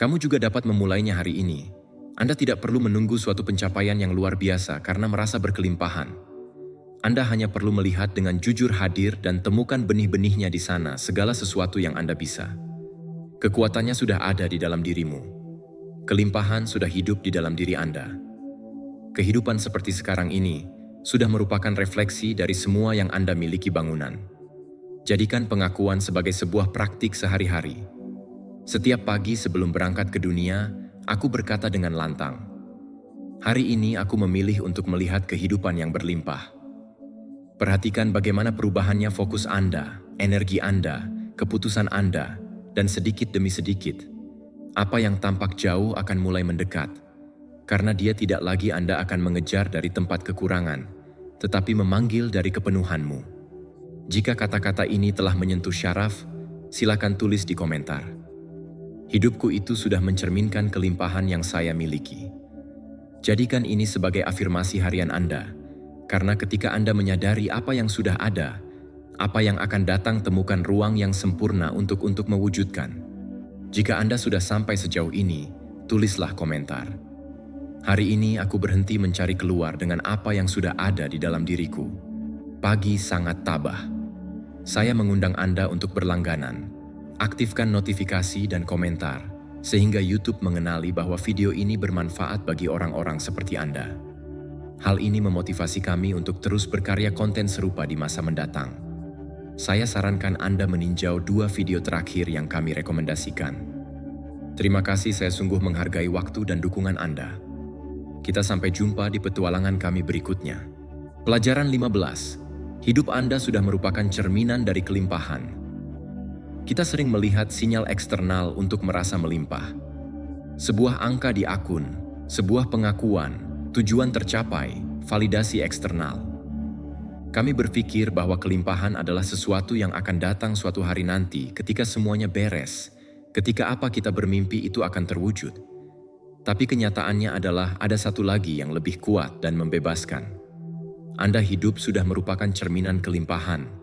Kamu juga dapat memulainya hari ini. Anda tidak perlu menunggu suatu pencapaian yang luar biasa karena merasa berkelimpahan. Anda hanya perlu melihat dengan jujur hadir dan temukan benih-benihnya di sana segala sesuatu yang Anda bisa. Kekuatannya sudah ada di dalam dirimu. Kelimpahan sudah hidup di dalam diri Anda. Kehidupan seperti sekarang ini sudah merupakan refleksi dari semua yang Anda miliki bangunan. Jadikan pengakuan sebagai sebuah praktik sehari-hari. Setiap pagi sebelum berangkat ke dunia, aku berkata dengan lantang, "Hari ini aku memilih untuk melihat kehidupan yang berlimpah." Perhatikan bagaimana perubahannya fokus Anda, energi Anda, keputusan Anda, dan sedikit demi sedikit, apa yang tampak jauh akan mulai mendekat, karena dia tidak lagi Anda akan mengejar dari tempat kekurangan, tetapi memanggil dari kepenuhanmu. Jika kata-kata ini telah menyentuh syaraf, silakan tulis di komentar. Hidupku itu sudah mencerminkan kelimpahan yang saya miliki. Jadikan ini sebagai afirmasi harian Anda, karena ketika Anda menyadari apa yang sudah ada, apa yang akan datang temukan ruang yang sempurna untuk mewujudkan. Jika Anda sudah sampai sejauh ini, tulislah komentar. Hari ini aku berhenti mencari keluar dengan apa yang sudah ada di dalam diriku. Pagi sangat tabah. Saya mengundang Anda untuk berlangganan. Aktifkan notifikasi dan komentar, sehingga YouTube mengenali bahwa video ini bermanfaat bagi orang-orang seperti Anda. Hal ini memotivasi kami untuk terus berkarya konten serupa di masa mendatang. Saya sarankan Anda meninjau 2 video terakhir yang kami rekomendasikan. Terima kasih, saya sungguh menghargai waktu dan dukungan Anda. Kita sampai jumpa di petualangan kami berikutnya. Pelajaran 15. Hidup Anda sudah merupakan cerminan dari kelimpahan. Kita sering melihat sinyal eksternal untuk merasa melimpah. Sebuah angka di akun, sebuah pengakuan, tujuan tercapai, validasi eksternal. Kami berpikir bahwa kelimpahan adalah sesuatu yang akan datang suatu hari nanti ketika semuanya beres, ketika apa kita bermimpi itu akan terwujud. Tapi kenyataannya adalah ada satu lagi yang lebih kuat dan membebaskan. Anda hidup sudah merupakan cerminan kelimpahan.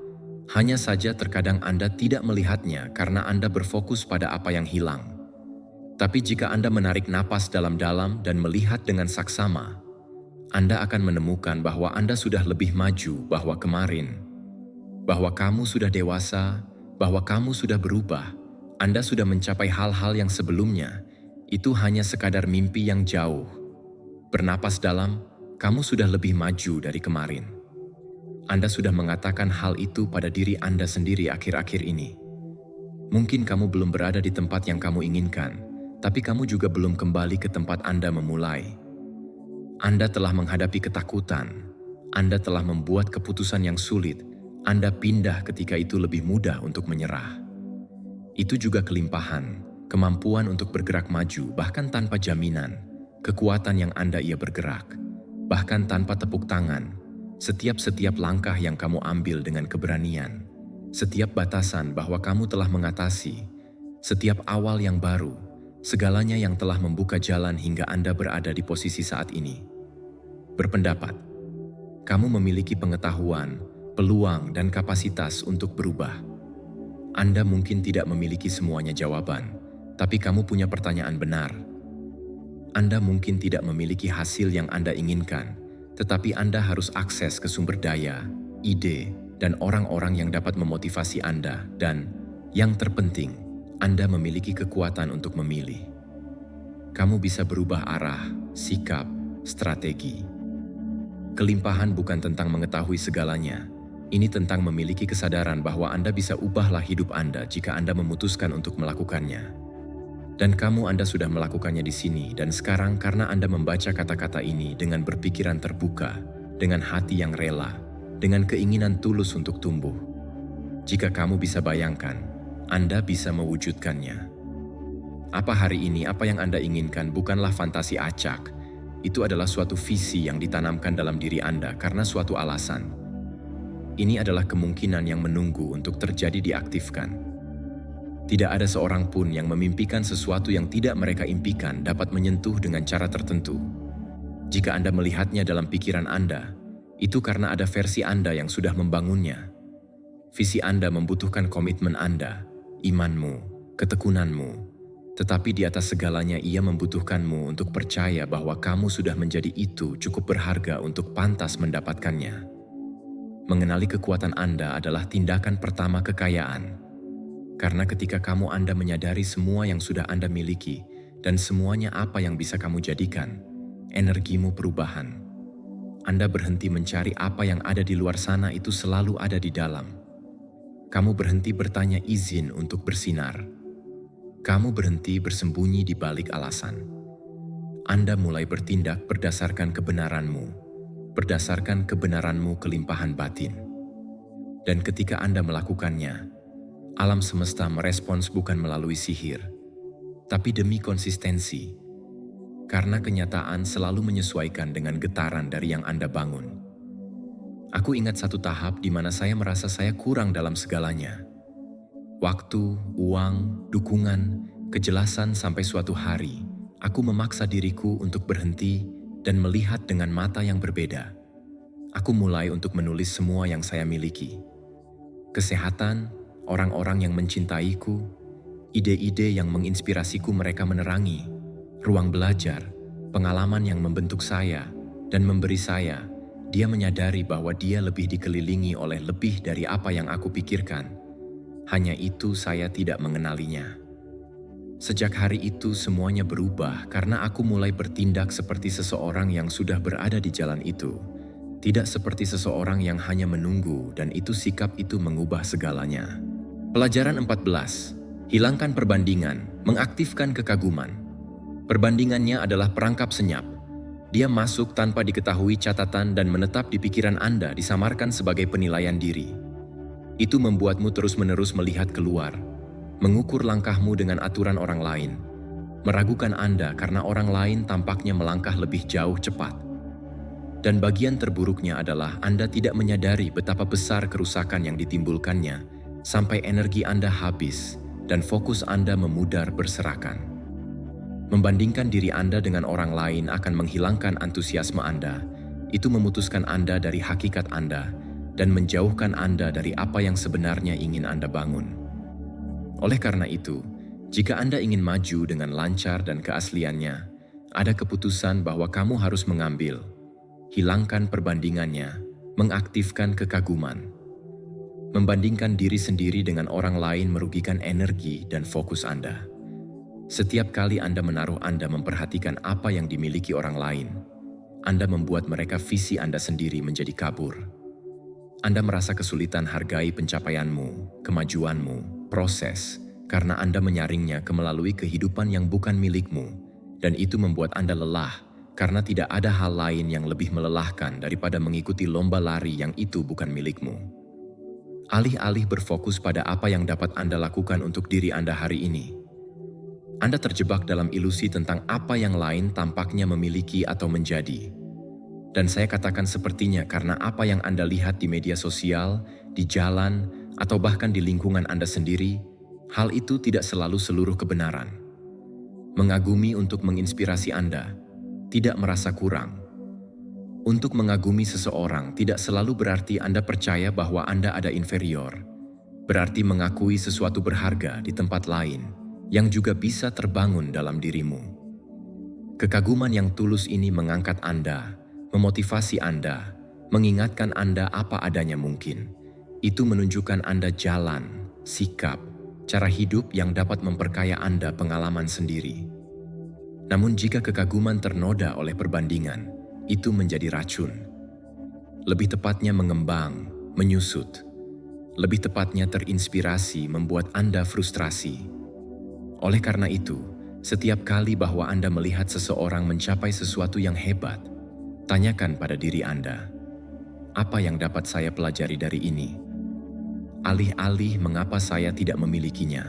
Hanya saja terkadang Anda tidak melihatnya karena Anda berfokus pada apa yang hilang. Tapi jika Anda menarik napas dalam-dalam dan melihat dengan saksama, Anda akan menemukan bahwa Anda sudah lebih maju bahwa kemarin, bahwa kamu sudah dewasa, bahwa kamu sudah berubah, Anda sudah mencapai hal-hal yang sebelumnya, itu hanya sekadar mimpi yang jauh. Bernapas dalam, kamu sudah lebih maju dari kemarin. Anda sudah mengatakan hal itu pada diri Anda sendiri akhir-akhir ini. Mungkin kamu belum berada di tempat yang kamu inginkan, tapi kamu juga belum kembali ke tempat Anda memulai. Anda telah menghadapi ketakutan, Anda telah membuat keputusan yang sulit, Anda pindah ketika itu lebih mudah untuk menyerah. Itu juga kelimpahan, kemampuan untuk bergerak maju bahkan tanpa jaminan, kekuatan yang Anda bergerak, bahkan tanpa tepuk tangan. Setiap langkah yang kamu ambil dengan keberanian, setiap batasan bahwa kamu telah mengatasi, setiap awal yang baru, segalanya yang telah membuka jalan hingga Anda berada di posisi saat ini. Berpendapat, kamu memiliki pengetahuan, peluang, dan kapasitas untuk berubah. Anda mungkin tidak memiliki semuanya jawaban, tapi kamu punya pertanyaan benar. Anda mungkin tidak memiliki hasil yang Anda inginkan, tetapi Anda harus akses ke sumber daya, ide, dan orang-orang yang dapat memotivasi Anda, dan yang terpenting, Anda memiliki kekuatan untuk memilih. Kamu bisa berubah arah, sikap, strategi. Kelimpahan bukan tentang mengetahui segalanya. Ini tentang memiliki kesadaran bahwa Anda bisa ubahlah hidup Anda jika Anda memutuskan untuk melakukannya. Dan Anda sudah melakukannya di sini, dan sekarang karena Anda membaca kata-kata ini dengan berpikiran terbuka, dengan hati yang rela, dengan keinginan tulus untuk tumbuh. Jika kamu bisa bayangkan, Anda bisa mewujudkannya. Apa hari ini, apa yang Anda inginkan bukanlah fantasi acak. Itu adalah suatu visi yang ditanamkan dalam diri Anda karena suatu alasan. Ini adalah kemungkinan yang menunggu untuk terjadi diaktifkan. Tidak ada seorang pun yang memimpikan sesuatu yang tidak mereka impikan dapat menyentuh dengan cara tertentu. Jika Anda melihatnya dalam pikiran Anda, itu karena ada versi Anda yang sudah membangunnya. Visi Anda membutuhkan komitmen Anda, imanmu, ketekunanmu. Tetapi di atas segalanya Ia membutuhkanmu untuk percaya bahwa kamu sudah menjadi itu cukup berharga untuk pantas mendapatkannya. Mengenali kekuatan Anda adalah tindakan pertama kekayaan. Karena ketika Anda menyadari semua yang sudah Anda miliki dan semuanya apa yang bisa kamu jadikan, energimu perubahan. Anda berhenti mencari apa yang ada di luar sana itu selalu ada di dalam. Kamu berhenti bertanya izin untuk bersinar. Kamu berhenti bersembunyi di balik alasan. Anda mulai bertindak berdasarkan kebenaranmu kelimpahan batin. Dan ketika Anda melakukannya, alam semesta merespons bukan melalui sihir, tapi demi konsistensi. Karena kenyataan selalu menyesuaikan dengan getaran dari yang Anda bangun. Aku ingat satu tahap di mana saya merasa saya kurang dalam segalanya. Waktu, uang, dukungan, kejelasan sampai suatu hari, aku memaksa diriku untuk berhenti dan melihat dengan mata yang berbeda. Aku mulai untuk menulis semua yang saya miliki. Kesehatan, orang-orang yang mencintaiku, ide-ide yang menginspirasiku mereka menerangi, ruang belajar, pengalaman yang membentuk saya dan memberi saya. Dia menyadari bahwa dia lebih dikelilingi oleh lebih dari apa yang aku pikirkan. Hanya itu saya tidak mengenalinya. Sejak hari itu semuanya berubah karena aku mulai bertindak seperti seseorang yang sudah berada di jalan itu. Tidak seperti seseorang yang hanya menunggu dan itu sikap itu mengubah segalanya. Pelajaran 14. Hilangkan perbandingan, mengaktifkan kekaguman. Perbandingannya adalah perangkap senyap. Dia masuk tanpa diketahui catatan dan menetap di pikiran Anda disamarkan sebagai penilaian diri. Itu membuatmu terus-menerus melihat keluar, mengukur langkahmu dengan aturan orang lain, meragukan Anda karena orang lain tampaknya melangkah lebih jauh cepat. Dan bagian terburuknya adalah Anda tidak menyadari betapa besar kerusakan yang ditimbulkannya sampai energi Anda habis dan fokus Anda memudar berserakan. Membandingkan diri Anda dengan orang lain akan menghilangkan antusiasme Anda. Itu memutuskan Anda dari hakikat Anda dan menjauhkan Anda dari apa yang sebenarnya ingin Anda bangun. Oleh karena itu, jika Anda ingin maju dengan lancar dan keasliannya, ada keputusan bahwa kamu harus mengambil. Hilangkan perbandingannya, mengaktifkan kekaguman. Membandingkan diri sendiri dengan orang lain merugikan energi dan fokus Anda. Setiap kali Anda menaruh Anda memperhatikan apa yang dimiliki orang lain, Anda membuat mereka visi Anda sendiri menjadi kabur. Anda merasa kesulitan hargai pencapaianmu, kemajuanmu, proses, karena Anda menyaringnya melalui kehidupan yang bukan milikmu, dan itu membuat Anda lelah karena tidak ada hal lain yang lebih melelahkan daripada mengikuti lomba lari yang itu bukan milikmu. Alih-alih berfokus pada apa yang dapat Anda lakukan untuk diri Anda hari ini, Anda terjebak dalam ilusi tentang apa yang lain tampaknya memiliki atau menjadi. Dan saya katakan sepertinya karena apa yang Anda lihat di media sosial, di jalan, atau bahkan di lingkungan Anda sendiri, hal itu tidak selalu seluruh kebenaran. Mengagumi untuk menginspirasi Anda, tidak merasa kurang. Untuk mengagumi seseorang tidak selalu berarti Anda percaya bahwa Anda ada inferior. Berarti mengakui sesuatu berharga di tempat lain yang juga bisa terbangun dalam dirimu. Kekaguman yang tulus ini mengangkat Anda, memotivasi Anda, mengingatkan Anda apa adanya mungkin. Itu menunjukkan Anda jalan, sikap, cara hidup yang dapat memperkaya Anda pengalaman sendiri. Namun jika kekaguman ternoda oleh perbandingan, itu menjadi racun. Lebih tepatnya mengembang, menyusut. Lebih tepatnya terinspirasi membuat Anda frustrasi. Oleh karena itu, setiap kali bahwa Anda melihat seseorang mencapai sesuatu yang hebat, tanyakan pada diri Anda, apa yang dapat saya pelajari dari ini? Alih-alih mengapa saya tidak memilikinya?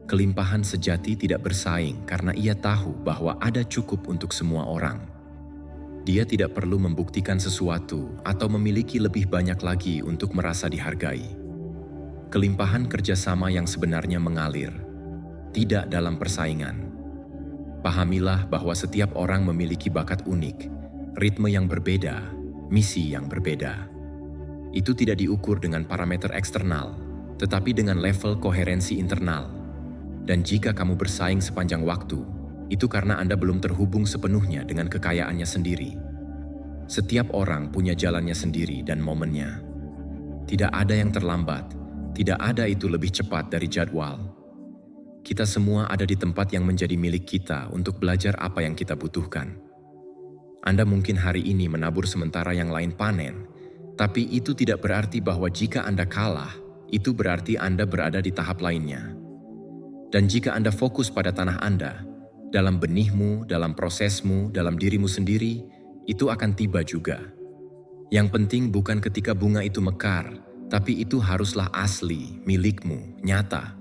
Kelimpahan sejati tidak bersaing karena ia tahu bahwa ada cukup untuk semua orang. Dia tidak perlu membuktikan sesuatu atau memiliki lebih banyak lagi untuk merasa dihargai. Kelimpahan kerjasama yang sebenarnya mengalir, tidak dalam persaingan. Pahamilah bahwa setiap orang memiliki bakat unik, ritme yang berbeda, misi yang berbeda. Itu tidak diukur dengan parameter eksternal, tetapi dengan level koherensi internal. Dan jika kamu bersaing sepanjang waktu, itu karena Anda belum terhubung sepenuhnya dengan kekayaannya sendiri. Setiap orang punya jalannya sendiri dan momennya. Tidak ada yang terlambat, tidak ada itu lebih cepat dari jadwal. Kita semua ada di tempat yang menjadi milik kita untuk belajar apa yang kita butuhkan. Anda mungkin hari ini menabur sementara yang lain panen, tapi itu tidak berarti bahwa jika Anda kalah, itu berarti Anda berada di tahap lainnya. Dan jika Anda fokus pada tanah Anda, dalam benihmu, dalam prosesmu, dalam dirimu sendiri, itu akan tiba juga. Yang penting bukan ketika bunga itu mekar, tapi itu haruslah asli, milikmu, nyata.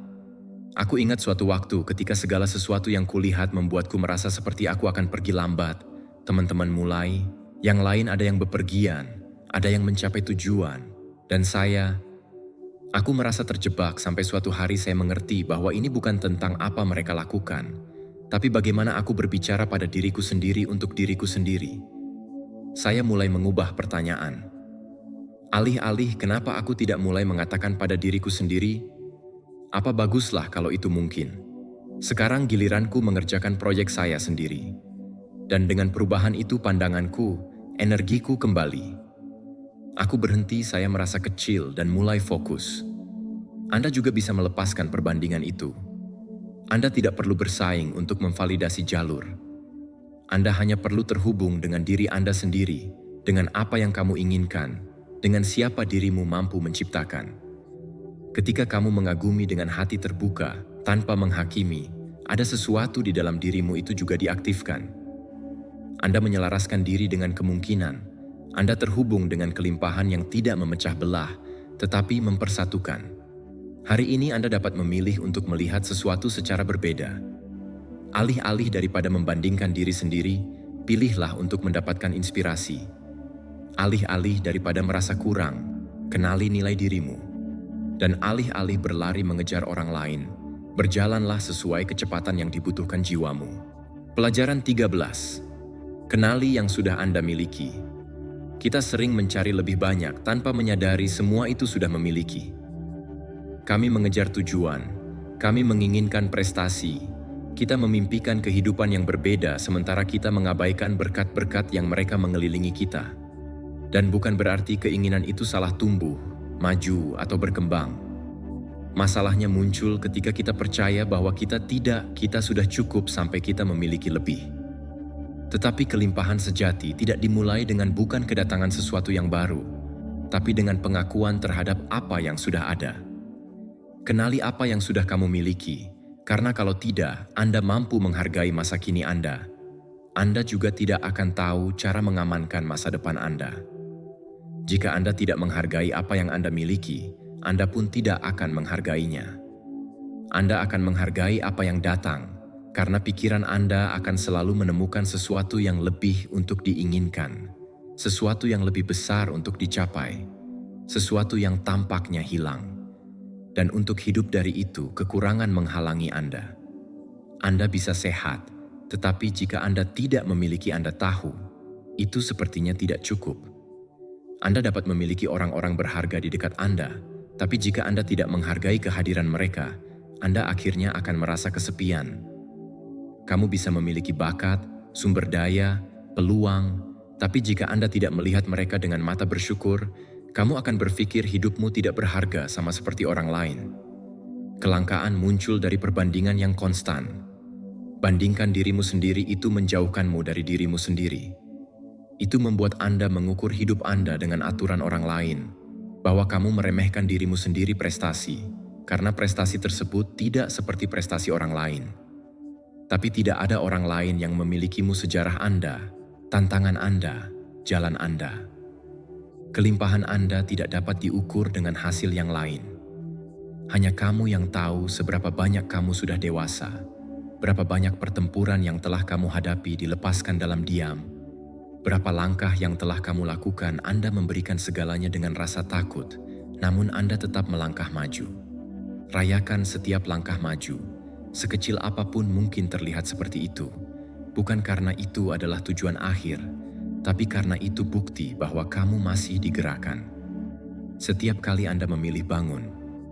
Aku ingat suatu waktu ketika segala sesuatu yang kulihat membuatku merasa seperti aku akan pergi lambat. Teman-teman mulai, yang lain ada yang bepergian, ada yang mencapai tujuan, dan aku merasa terjebak sampai suatu hari saya mengerti bahwa ini bukan tentang apa mereka lakukan, tapi bagaimana aku berbicara pada diriku sendiri untuk diriku sendiri. Saya mulai mengubah pertanyaan. Alih-alih kenapa aku tidak mulai mengatakan pada diriku sendiri, apa baguslah kalau itu mungkin. Sekarang giliranku mengerjakan proyek saya sendiri. Dan dengan perubahan itu pandanganku, energiku kembali. Aku berhenti, saya merasa kecil dan mulai fokus. Anda juga bisa melepaskan perbandingan itu. Anda tidak perlu bersaing untuk memvalidasi jalur. Anda hanya perlu terhubung dengan diri Anda sendiri, dengan apa yang kamu inginkan, dengan siapa dirimu mampu menciptakan. Ketika kamu mengagumi dengan hati terbuka, tanpa menghakimi, ada sesuatu di dalam dirimu itu juga diaktifkan. Anda menyelaraskan diri dengan kemungkinan. Anda terhubung dengan kelimpahan yang tidak memecah belah, tetapi mempersatukan. Hari ini Anda dapat memilih untuk melihat sesuatu secara berbeda. Alih-alih daripada membandingkan diri sendiri, pilihlah untuk mendapatkan inspirasi. Alih-alih daripada merasa kurang, kenali nilai dirimu. Dan alih-alih berlari mengejar orang lain, berjalanlah sesuai kecepatan yang dibutuhkan jiwamu. Pelajaran 13. Kenali yang sudah Anda miliki. Kita sering mencari lebih banyak tanpa menyadari semua itu sudah memiliki. Kami mengejar tujuan, kami menginginkan prestasi, kita memimpikan kehidupan yang berbeda sementara kita mengabaikan berkat-berkat yang mereka mengelilingi kita. Dan bukan berarti keinginan itu salah tumbuh, maju, atau berkembang. Masalahnya muncul ketika kita percaya bahwa kita sudah cukup sampai kita memiliki lebih. Tetapi kelimpahan sejati tidak dimulai dengan bukan kedatangan sesuatu yang baru, tapi dengan pengakuan terhadap apa yang sudah ada. Kenali apa yang sudah kamu miliki, karena kalau tidak, Anda mampu menghargai masa kini Anda. Anda juga tidak akan tahu cara mengamankan masa depan Anda. Jika Anda tidak menghargai apa yang Anda miliki, Anda pun tidak akan menghargainya. Anda akan menghargai apa yang datang, karena pikiran Anda akan selalu menemukan sesuatu yang lebih untuk diinginkan, sesuatu yang lebih besar untuk dicapai, sesuatu yang tampaknya hilang. Dan untuk hidup dari itu, kekurangan menghalangi Anda. Anda bisa sehat, tetapi jika Anda tidak memiliki Anda tahu, itu sepertinya tidak cukup. Anda dapat memiliki orang-orang berharga di dekat Anda, tapi jika Anda tidak menghargai kehadiran mereka, Anda akhirnya akan merasa kesepian. Kamu bisa memiliki bakat, sumber daya, peluang, tapi jika Anda tidak melihat mereka dengan mata bersyukur, kamu akan berpikir hidupmu tidak berharga sama seperti orang lain. Kelangkaan muncul dari perbandingan yang konstan. Bandingkan dirimu sendiri itu menjauhkanmu dari dirimu sendiri. Itu membuat Anda mengukur hidup Anda dengan aturan orang lain, bahwa kamu meremehkan dirimu sendiri prestasi, karena prestasi tersebut tidak seperti prestasi orang lain. Tapi tidak ada orang lain yang memilikimu sejarah Anda, tantangan Anda, jalan Anda. Kelimpahan Anda tidak dapat diukur dengan hasil yang lain. Hanya kamu yang tahu seberapa banyak kamu sudah dewasa, berapa banyak pertempuran yang telah kamu hadapi dilepaskan dalam diam, berapa langkah yang telah kamu lakukan Anda memberikan segalanya dengan rasa takut, namun Anda tetap melangkah maju. Rayakan setiap langkah maju, sekecil apapun mungkin terlihat seperti itu, bukan karena itu adalah tujuan akhir, tapi karena itu bukti bahwa kamu masih digerakkan. Setiap kali Anda memilih bangun,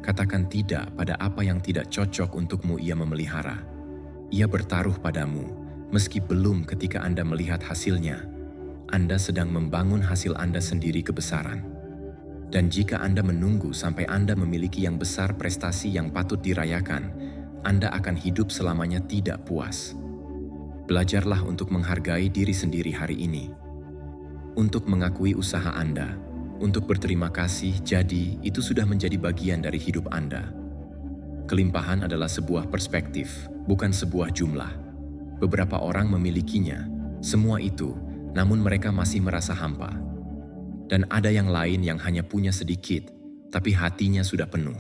Katakan tidak pada apa yang tidak cocok untukmu ia memelihara. Ia bertaruh padamu, meski belum ketika Anda melihat hasilnya. Anda sedang membangun hasil Anda sendiri kebesaran. Dan jika Anda menunggu sampai Anda memiliki yang besar prestasi yang patut dirayakan, Anda akan hidup selamanya tidak puas. Belajarlah untuk menghargai diri sendiri hari ini. Untuk mengakui usaha Anda, untuk berterima kasih, jadi itu sudah menjadi bagian dari hidup Anda. Kelimpahan adalah sebuah perspektif, bukan sebuah jumlah. Beberapa orang memilikinya, semua itu, namun mereka masih merasa hampa. Dan ada yang lain yang hanya punya sedikit, tapi hatinya sudah penuh.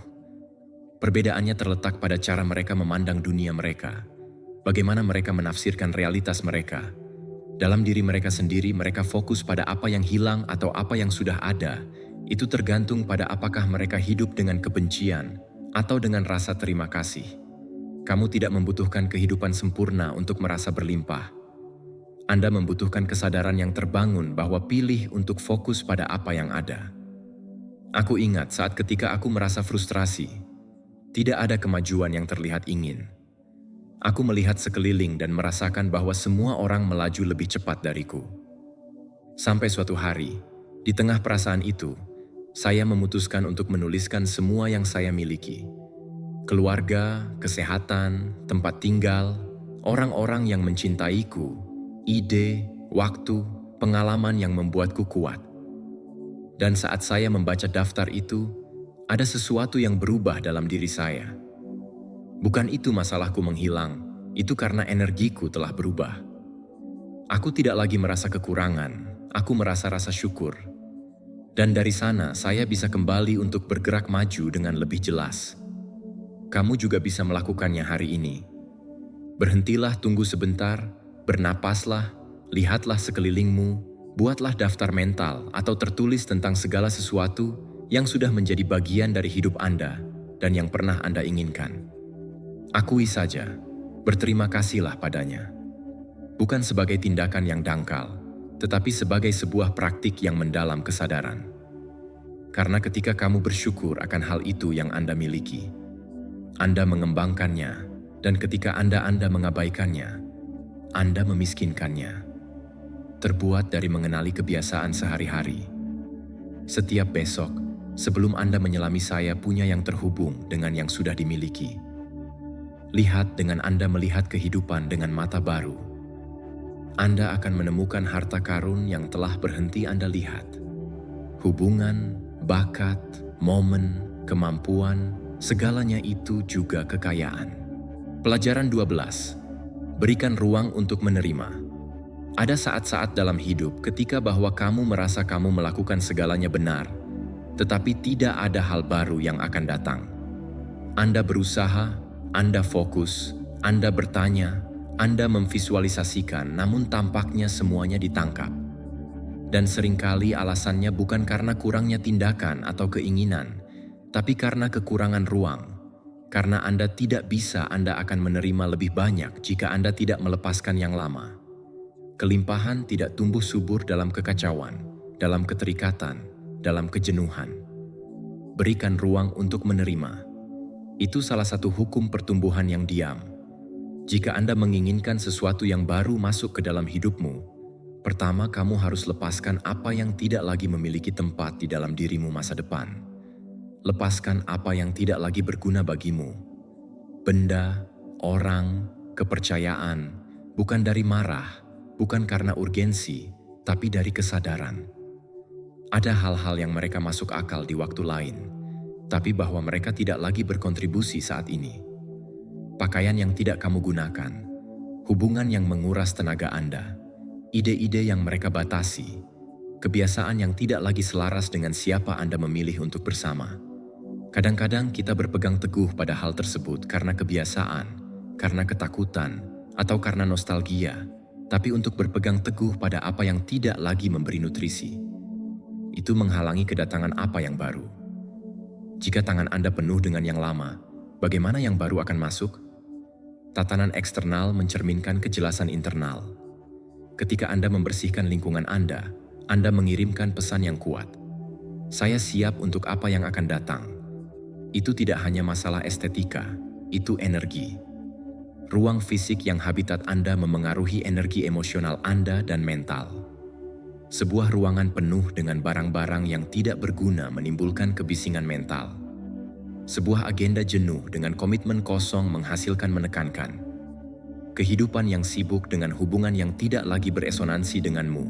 Perbedaannya terletak pada cara mereka memandang dunia mereka, bagaimana mereka menafsirkan realitas mereka. Dalam diri mereka sendiri, mereka fokus pada apa yang hilang atau apa yang sudah ada. Itu tergantung pada apakah mereka hidup dengan kebencian atau dengan rasa terima kasih. Kamu tidak membutuhkan kehidupan sempurna untuk merasa berlimpah. Anda membutuhkan kesadaran yang terbangun bahwa pilih untuk fokus pada apa yang ada. Aku ingat saat ketika aku merasa frustrasi, tidak ada kemajuan yang terlihat ingin. Aku melihat sekeliling dan merasakan bahwa semua orang melaju lebih cepat dariku. Sampai suatu hari, di tengah perasaan itu, saya memutuskan untuk menuliskan semua yang saya miliki. Keluarga, kesehatan, tempat tinggal, orang-orang yang mencintaiku, ide, waktu, pengalaman yang membuatku kuat. Dan saat saya membaca daftar itu, ada sesuatu yang berubah dalam diri saya. Bukan itu masalahku menghilang, itu karena energiku telah berubah. Aku tidak lagi merasa kekurangan, aku merasa rasa syukur. Dan dari sana saya bisa kembali untuk bergerak maju dengan lebih jelas. Kamu juga bisa melakukannya hari ini. Berhentilah tunggu sebentar, bernapaslah, lihatlah sekelilingmu, buatlah daftar mental atau tertulis tentang segala sesuatu yang sudah menjadi bagian dari hidup Anda dan yang pernah Anda inginkan. Akui saja, berterima kasihlah padanya. Bukan sebagai tindakan yang dangkal, tetapi sebagai sebuah praktik yang mendalam kesadaran. Karena ketika kamu bersyukur akan hal itu yang Anda miliki, Anda mengembangkannya, dan ketika Anda mengabaikannya, Anda memiskinkannya. Terbuat dari mengenali kebiasaan sehari-hari. Setiap besok, sebelum Anda menyelami saya punya yang terhubung dengan yang sudah dimiliki. Lihat dengan Anda melihat kehidupan dengan mata baru. Anda akan menemukan harta karun yang telah berhenti Anda lihat. Hubungan, bakat, momen, kemampuan, segalanya itu juga kekayaan. Pelajaran 12. Berikan ruang untuk menerima. Ada saat-saat dalam hidup ketika bahwa kamu merasa kamu melakukan segalanya benar, tetapi tidak ada hal baru yang akan datang. Anda berusaha, Anda fokus, Anda bertanya, Anda memvisualisasikan, namun tampaknya semuanya ditangkap. Dan seringkali alasannya bukan karena kurangnya tindakan atau keinginan, tapi karena kekurangan ruang. Karena Anda tidak bisa, Anda akan menerima lebih banyak jika Anda tidak melepaskan yang lama. Kelimpahan tidak tumbuh subur dalam kekacauan, dalam keterikatan, dalam kejenuhan. Berikan ruang untuk menerima. Itu salah satu hukum pertumbuhan yang diam. Jika Anda menginginkan sesuatu yang baru masuk ke dalam hidupmu, pertama kamu harus lepaskan apa yang tidak lagi memiliki tempat di dalam dirimu masa depan. Lepaskan apa yang tidak lagi berguna bagimu. Benda, orang, kepercayaan, bukan dari marah, bukan karena urgensi, tapi dari kesadaran. Ada hal-hal yang mereka masuk akal di waktu lain, tapi bahwa mereka tidak lagi berkontribusi saat ini. Pakaian yang tidak kamu gunakan, hubungan yang menguras tenaga Anda, ide-ide yang mereka batasi, kebiasaan yang tidak lagi selaras dengan siapa Anda memilih untuk bersama. Kadang-kadang kita berpegang teguh pada hal tersebut karena kebiasaan, karena ketakutan, atau karena nostalgia, tapi untuk berpegang teguh pada apa yang tidak lagi memberi nutrisi. Itu menghalangi kedatangan apa yang baru. Jika tangan Anda penuh dengan yang lama, bagaimana yang baru akan masuk? Tatanan eksternal mencerminkan kejelasan internal. Ketika Anda membersihkan lingkungan Anda mengirimkan pesan yang kuat. Saya siap untuk apa yang akan datang. Itu tidak hanya masalah estetika, itu energi. Ruang fisik yang habitat Anda memengaruhi energi emosional Anda dan mental. Sebuah ruangan penuh dengan barang-barang yang tidak berguna menimbulkan kebisingan mental. Sebuah agenda jenuh dengan komitmen kosong menghasilkan menekankan. Kehidupan yang sibuk dengan hubungan yang tidak lagi beresonansi denganmu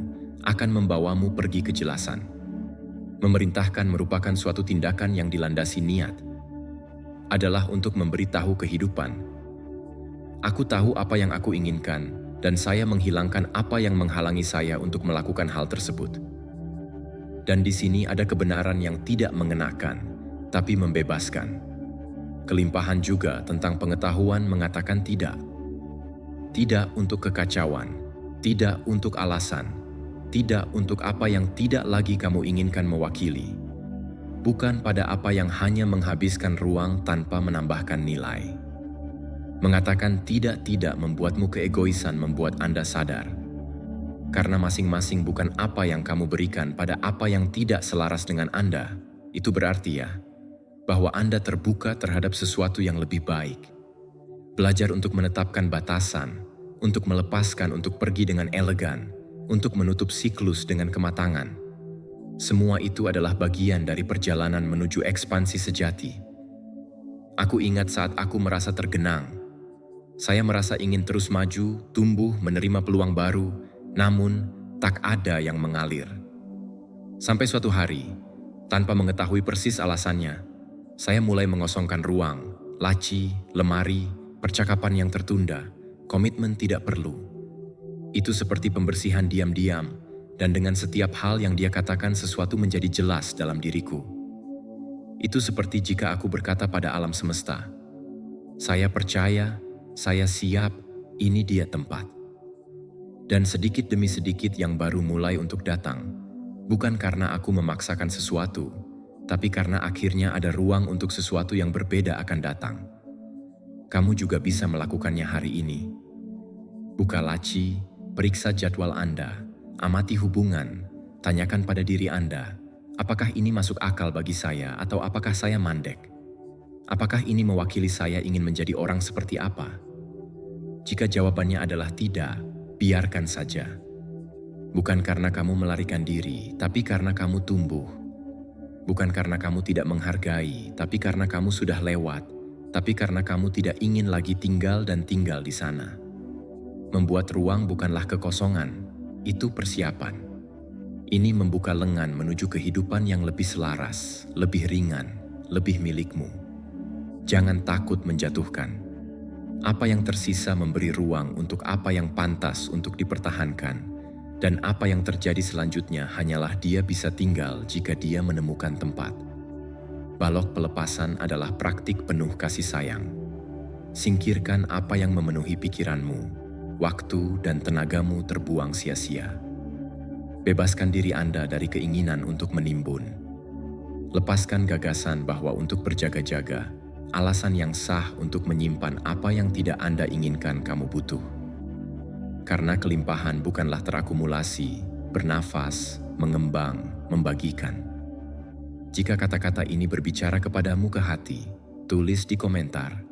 akan membawamu pergi kejelasan. Memerintahkan merupakan suatu tindakan yang dilandasi niat. Adalah untuk memberitahu kehidupan. Aku tahu apa yang aku inginkan, dan saya menghilangkan apa yang menghalangi saya untuk melakukan hal tersebut. Dan di sini ada kebenaran yang tidak mengenakan, tapi membebaskan. Kelimpahan juga tentang pengetahuan mengatakan tidak. Tidak untuk kekacauan, tidak untuk alasan, tidak untuk apa yang tidak lagi kamu inginkan mewakili. Bukan pada apa yang hanya menghabiskan ruang tanpa menambahkan nilai. Mengatakan tidak membuatmu keegoisan membuat Anda sadar. Karena masing-masing bukan apa yang kamu berikan pada apa yang tidak selaras dengan Anda. Itu berarti bahwa Anda terbuka terhadap sesuatu yang lebih baik. Belajar untuk menetapkan batasan, untuk melepaskan untuk pergi dengan elegan, untuk menutup siklus dengan kematangan. Semua itu adalah bagian dari perjalanan menuju ekspansi sejati. Aku ingat saat aku merasa tergenang. Saya merasa ingin terus maju, tumbuh, menerima peluang baru, namun tak ada yang mengalir. Sampai suatu hari, tanpa mengetahui persis alasannya, saya mulai mengosongkan ruang, laci, lemari, percakapan yang tertunda, komitmen tidak perlu. Itu seperti pembersihan diam-diam, dan dengan setiap hal yang dia katakan sesuatu menjadi jelas dalam diriku. Itu seperti jika aku berkata pada alam semesta, saya percaya, saya siap, ini dia tempat. Dan sedikit demi sedikit yang baru mulai untuk datang, bukan karena aku memaksakan sesuatu, tapi karena akhirnya ada ruang untuk sesuatu yang berbeda akan datang. Kamu juga bisa melakukannya hari ini. Buka laci, periksa jadwal Anda, amati hubungan, tanyakan pada diri Anda, apakah ini masuk akal bagi saya atau apakah saya mandek? Apakah ini mewakili saya ingin menjadi orang seperti apa? Jika jawabannya adalah tidak, biarkan saja. Bukan karena kamu melarikan diri, tapi karena kamu tumbuh. Bukan karena kamu tidak menghargai, tapi karena kamu sudah lewat, tapi karena kamu tidak ingin lagi tinggal dan tinggal di sana. Membuat ruang bukanlah kekosongan, itu persiapan. Ini membuka lengan menuju kehidupan yang lebih selaras, lebih ringan, lebih milikmu. Jangan takut menjatuhkan. Apa yang tersisa memberi ruang untuk apa yang pantas untuk dipertahankan, dan apa yang terjadi selanjutnya hanyalah dia bisa tinggal jika dia menemukan tempat. Balok pelepasan adalah praktik penuh kasih sayang. Singkirkan apa yang memenuhi pikiranmu. Waktu dan tenagamu terbuang sia-sia. Bebaskan diri Anda dari keinginan untuk menimbun. Lepaskan gagasan bahwa untuk berjaga-jaga, alasan yang sah untuk menyimpan apa yang tidak Anda inginkan kamu butuh. Karena kelimpahan bukanlah terakumulasi, bernafas, mengembang, membagikan. Jika kata-kata ini berbicara kepadamu ke hati, tulis di komentar.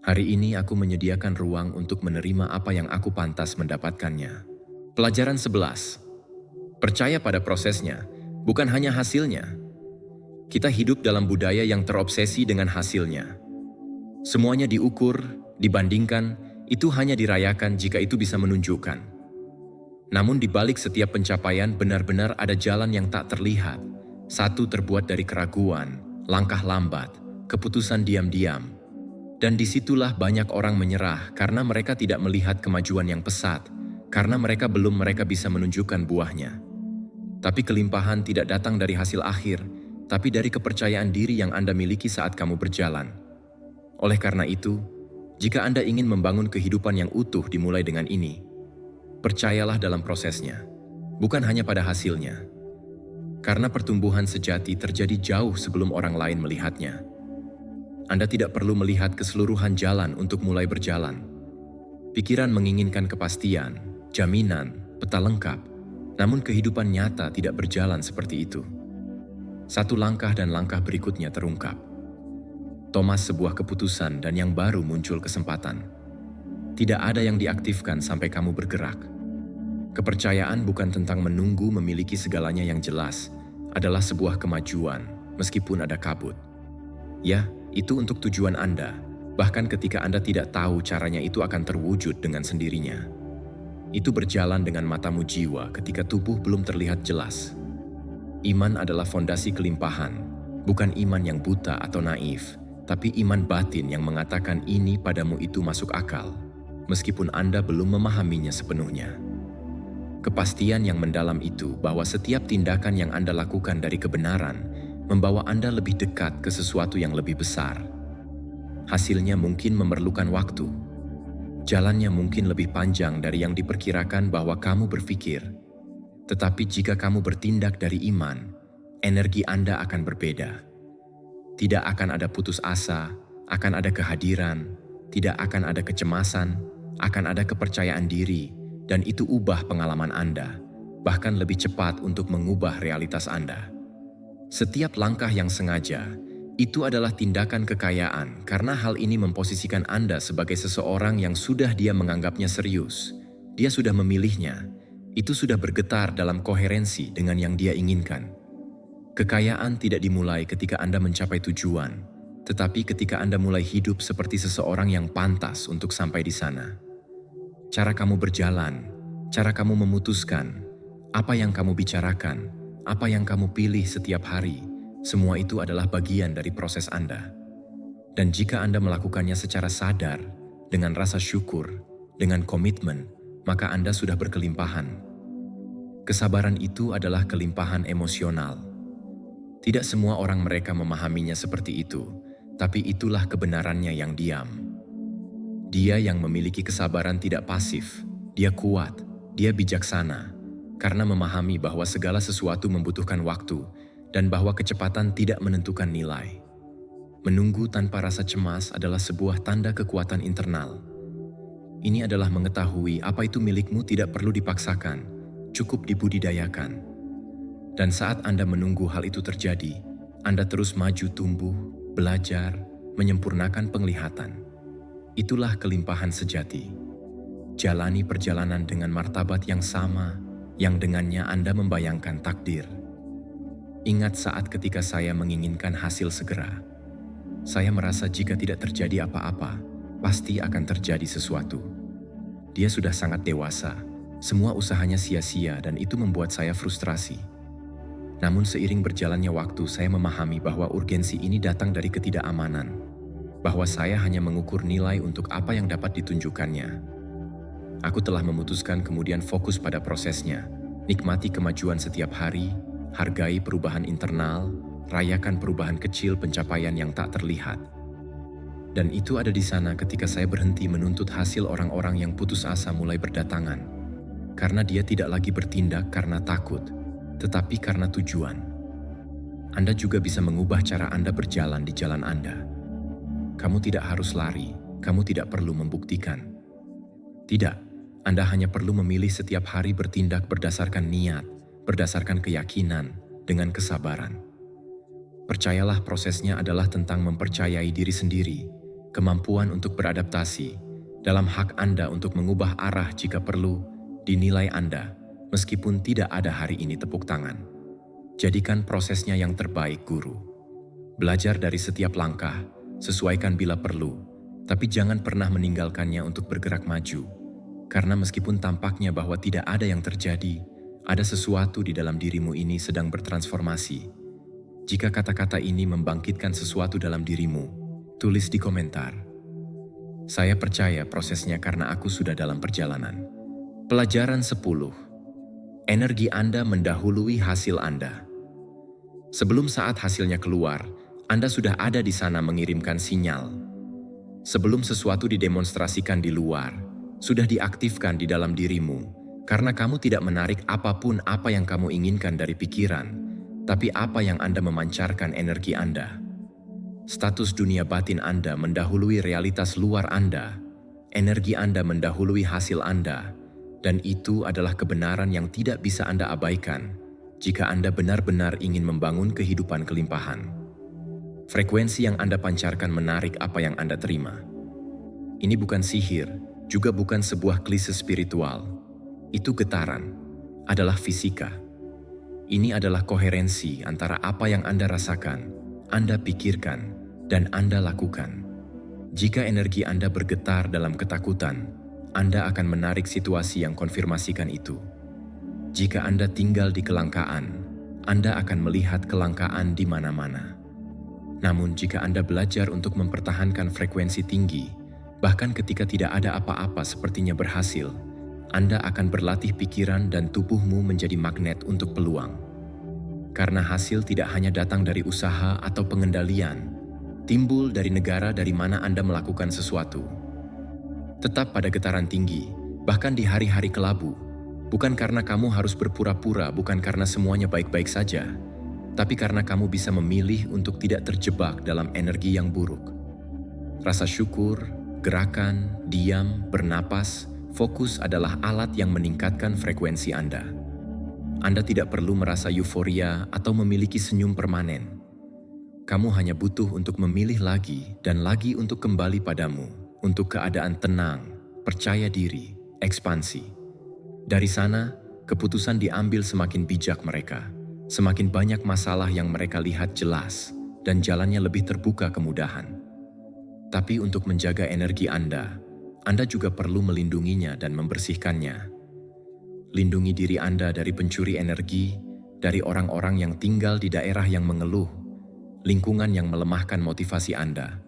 Hari ini aku menyediakan ruang untuk menerima apa yang aku pantas mendapatkannya. Pelajaran 11. Percaya pada prosesnya, bukan hanya hasilnya. Kita hidup dalam budaya yang terobsesi dengan hasilnya. Semuanya diukur, dibandingkan, itu hanya dirayakan jika itu bisa menunjukkan. Namun di balik setiap pencapaian benar-benar ada jalan yang tak terlihat. Satu terbuat dari keraguan, langkah lambat, keputusan diam-diam. Dan disitulah banyak orang menyerah karena mereka tidak melihat kemajuan yang pesat, karena mereka bisa menunjukkan buahnya. Tapi kelimpahan tidak datang dari hasil akhir, tapi dari kepercayaan diri yang Anda miliki saat kamu berjalan. Oleh karena itu, jika Anda ingin membangun kehidupan yang utuh dimulai dengan ini, percayalah dalam prosesnya, bukan hanya pada hasilnya. Karena pertumbuhan sejati terjadi jauh sebelum orang lain melihatnya. Anda tidak perlu melihat keseluruhan jalan untuk mulai berjalan. Pikiran menginginkan kepastian, jaminan, peta lengkap, namun kehidupan nyata tidak berjalan seperti itu. Satu langkah dan langkah berikutnya terungkap. Thomas sebuah keputusan dan yang baru muncul kesempatan. Tidak ada yang diaktifkan sampai kamu bergerak. Kepercayaan bukan tentang menunggu memiliki segalanya yang jelas, adalah sebuah kemajuan meskipun ada kabut. Ya, itu untuk tujuan Anda, bahkan ketika Anda tidak tahu caranya itu akan terwujud dengan sendirinya. Itu berjalan dengan matamu jiwa ketika tubuh belum terlihat jelas. Iman adalah fondasi kelimpahan, bukan iman yang buta atau naif, tapi iman batin yang mengatakan ini padamu itu masuk akal, meskipun Anda belum memahaminya sepenuhnya. Kepastian yang mendalam itu bahwa setiap tindakan yang Anda lakukan dari kebenaran membawa Anda lebih dekat ke sesuatu yang lebih besar. Hasilnya mungkin memerlukan waktu. Jalannya mungkin lebih panjang dari yang diperkirakan bahwa kamu berpikir. Tetapi jika kamu bertindak dari iman, energi Anda akan berbeda. Tidak akan ada putus asa, akan ada kehadiran, tidak akan ada kecemasan, akan ada kepercayaan diri, dan itu ubah pengalaman Anda, bahkan lebih cepat untuk mengubah realitas Anda. Setiap langkah yang sengaja, itu adalah tindakan kekayaan karena hal ini memposisikan Anda sebagai seseorang yang sudah dia menganggapnya serius. Dia sudah memilihnya, itu sudah bergetar dalam koherensi dengan yang dia inginkan. Kekayaan tidak dimulai ketika Anda mencapai tujuan, tetapi ketika Anda mulai hidup seperti seseorang yang pantas untuk sampai di sana. Cara kamu berjalan, cara kamu memutuskan, apa yang kamu bicarakan, apa yang kamu pilih setiap hari, semua itu adalah bagian dari proses Anda. Dan jika Anda melakukannya secara sadar, dengan rasa syukur, dengan komitmen, maka Anda sudah berkelimpahan. Kesabaran itu adalah kelimpahan emosional. Tidak semua orang mereka memahaminya seperti itu, tapi itulah kebenarannya yang diam. Dia yang memiliki kesabaran tidak pasif, dia kuat, dia bijaksana, karena memahami bahwa segala sesuatu membutuhkan waktu dan bahwa kecepatan tidak menentukan nilai. Menunggu tanpa rasa cemas adalah sebuah tanda kekuatan internal. Ini adalah mengetahui apa itu milikmu tidak perlu dipaksakan, cukup dibudidayakan. Dan saat Anda menunggu hal itu terjadi, Anda terus maju tumbuh, belajar, menyempurnakan penglihatan. Itulah kelimpahan sejati. Jalani perjalanan dengan martabat yang sama, yang dengannya Anda membayangkan takdir. Ingat saat ketika saya menginginkan hasil segera. Saya merasa jika tidak terjadi apa-apa, pasti akan terjadi sesuatu. Dia sudah sangat dewasa, semua usahanya sia-sia dan itu membuat saya frustrasi. Namun seiring berjalannya waktu, saya memahami bahwa urgensi ini datang dari ketidakamanan, bahwa saya hanya mengukur nilai untuk apa yang dapat ditunjukkannya. Aku telah memutuskan kemudian fokus pada prosesnya, nikmati kemajuan setiap hari, hargai perubahan internal, rayakan perubahan kecil pencapaian yang tak terlihat. Dan itu ada di sana ketika saya berhenti menuntut hasil orang-orang yang putus asa mulai berdatangan, karena dia tidak lagi bertindak karena takut, tetapi karena tujuan. Anda juga bisa mengubah cara Anda berjalan di jalan Anda. Kamu tidak harus lari, kamu tidak perlu membuktikan. Tidak, Anda hanya perlu memilih setiap hari bertindak berdasarkan niat, berdasarkan keyakinan, dengan kesabaran. Percayalah prosesnya adalah tentang mempercayai diri sendiri, kemampuan untuk beradaptasi, dalam hak Anda untuk mengubah arah jika perlu, dinilai Anda, meskipun tidak ada hari ini tepuk tangan. Jadikan prosesnya yang terbaik, guru. Belajar dari setiap langkah, sesuaikan bila perlu, tapi jangan pernah meninggalkannya untuk bergerak maju. Karena meskipun tampaknya bahwa tidak ada yang terjadi, ada sesuatu di dalam dirimu ini sedang bertransformasi. Jika kata-kata ini membangkitkan sesuatu dalam dirimu, tulis di komentar. Saya percaya prosesnya karena aku sudah dalam perjalanan. Pelajaran 10. Energi Anda mendahului hasil Anda. Sebelum saat hasilnya keluar, Anda sudah ada di sana mengirimkan sinyal. Sebelum sesuatu didemonstrasikan di luar, sudah diaktifkan di dalam dirimu, karena kamu tidak menarik apapun apa yang kamu inginkan dari pikiran, tapi apa yang Anda memancarkan energi Anda. Status dunia batin Anda mendahului realitas luar Anda, energi Anda mendahului hasil Anda, dan itu adalah kebenaran yang tidak bisa Anda abaikan jika Anda benar-benar ingin membangun kehidupan kelimpahan. Frekuensi yang Anda pancarkan menarik apa yang Anda terima. Ini bukan sihir, juga bukan sebuah klise spiritual. Itu getaran, adalah fisika. Ini adalah koherensi antara apa yang Anda rasakan, Anda pikirkan, dan Anda lakukan. Jika energi Anda bergetar dalam ketakutan, Anda akan menarik situasi yang konfirmasikan itu. Jika Anda tinggal di kelangkaan, Anda akan melihat kelangkaan di mana-mana. Namun jika Anda belajar untuk mempertahankan frekuensi tinggi, bahkan ketika tidak ada apa-apa sepertinya berhasil, Anda akan berlatih pikiran dan tubuhmu menjadi magnet untuk peluang. Karena hasil tidak hanya datang dari usaha atau pengendalian, timbul dari negara dari mana Anda melakukan sesuatu. Tetap pada getaran tinggi, bahkan di hari-hari kelabu, bukan karena kamu harus berpura-pura, bukan karena semuanya baik-baik saja, tapi karena kamu bisa memilih untuk tidak terjebak dalam energi yang buruk. Rasa syukur, gerakan, diam, bernapas, fokus adalah alat yang meningkatkan frekuensi Anda. Anda tidak perlu merasa euforia atau memiliki senyum permanen. Kamu hanya butuh untuk memilih lagi dan lagi untuk kembali padamu, untuk keadaan tenang, percaya diri, ekspansi. Dari sana, keputusan diambil semakin bijak mereka. Semakin banyak masalah yang mereka lihat jelas, dan jalannya lebih terbuka kemudahan. Tapi untuk menjaga energi Anda juga perlu melindunginya dan membersihkannya. Lindungi diri Anda dari pencuri energi, dari orang-orang yang tinggal di daerah yang mengeluh, lingkungan yang melemahkan motivasi Anda,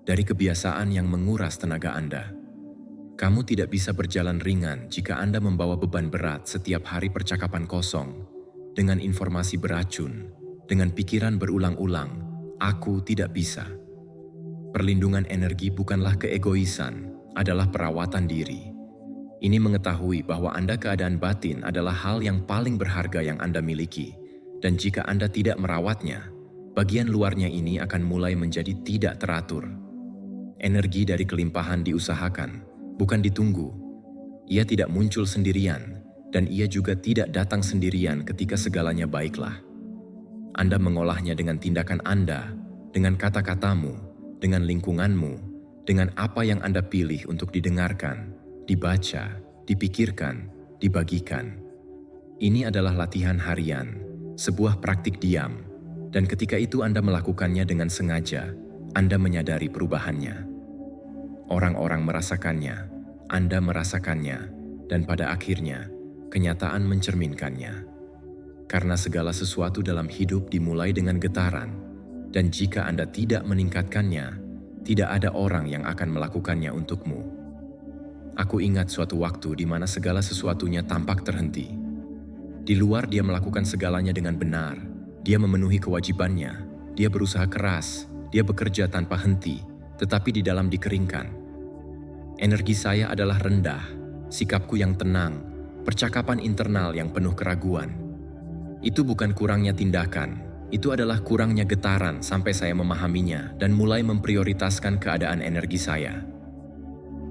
dari kebiasaan yang menguras tenaga Anda. Kamu tidak bisa berjalan ringan jika Anda membawa beban berat setiap hari percakapan kosong, dengan informasi beracun, dengan pikiran berulang-ulang, aku tidak bisa. Perlindungan energi bukanlah keegoisan, adalah perawatan diri. Ini mengetahui bahwa Anda keadaan batin adalah hal yang paling berharga yang Anda miliki, dan jika Anda tidak merawatnya, bagian luarnya ini akan mulai menjadi tidak teratur. Energi dari kelimpahan diusahakan, bukan ditunggu. Ia tidak muncul sendirian, dan ia juga tidak datang sendirian ketika segalanya baiklah. Anda mengolahnya dengan tindakan Anda, dengan kata-katamu, dengan lingkunganmu, dengan apa yang Anda pilih untuk didengarkan, dibaca, dipikirkan, dibagikan. Ini adalah latihan harian, sebuah praktik diam, dan ketika itu Anda melakukannya dengan sengaja, Anda menyadari perubahannya. Orang-orang merasakannya, Anda merasakannya, dan pada akhirnya, kenyataan mencerminkannya. Karena segala sesuatu dalam hidup dimulai dengan getaran, dan jika Anda tidak meningkatkannya, tidak ada orang yang akan melakukannya untukmu. Aku ingat suatu waktu di mana segala sesuatunya tampak terhenti. Di luar dia melakukan segalanya dengan benar, dia memenuhi kewajibannya, dia berusaha keras, dia bekerja tanpa henti, tetapi di dalam dikeringkan. Energi saya adalah rendah, sikapku yang tenang, percakapan internal yang penuh keraguan. Itu bukan kurangnya tindakan, itu adalah kurangnya getaran sampai saya memahaminya dan mulai memprioritaskan keadaan energi saya.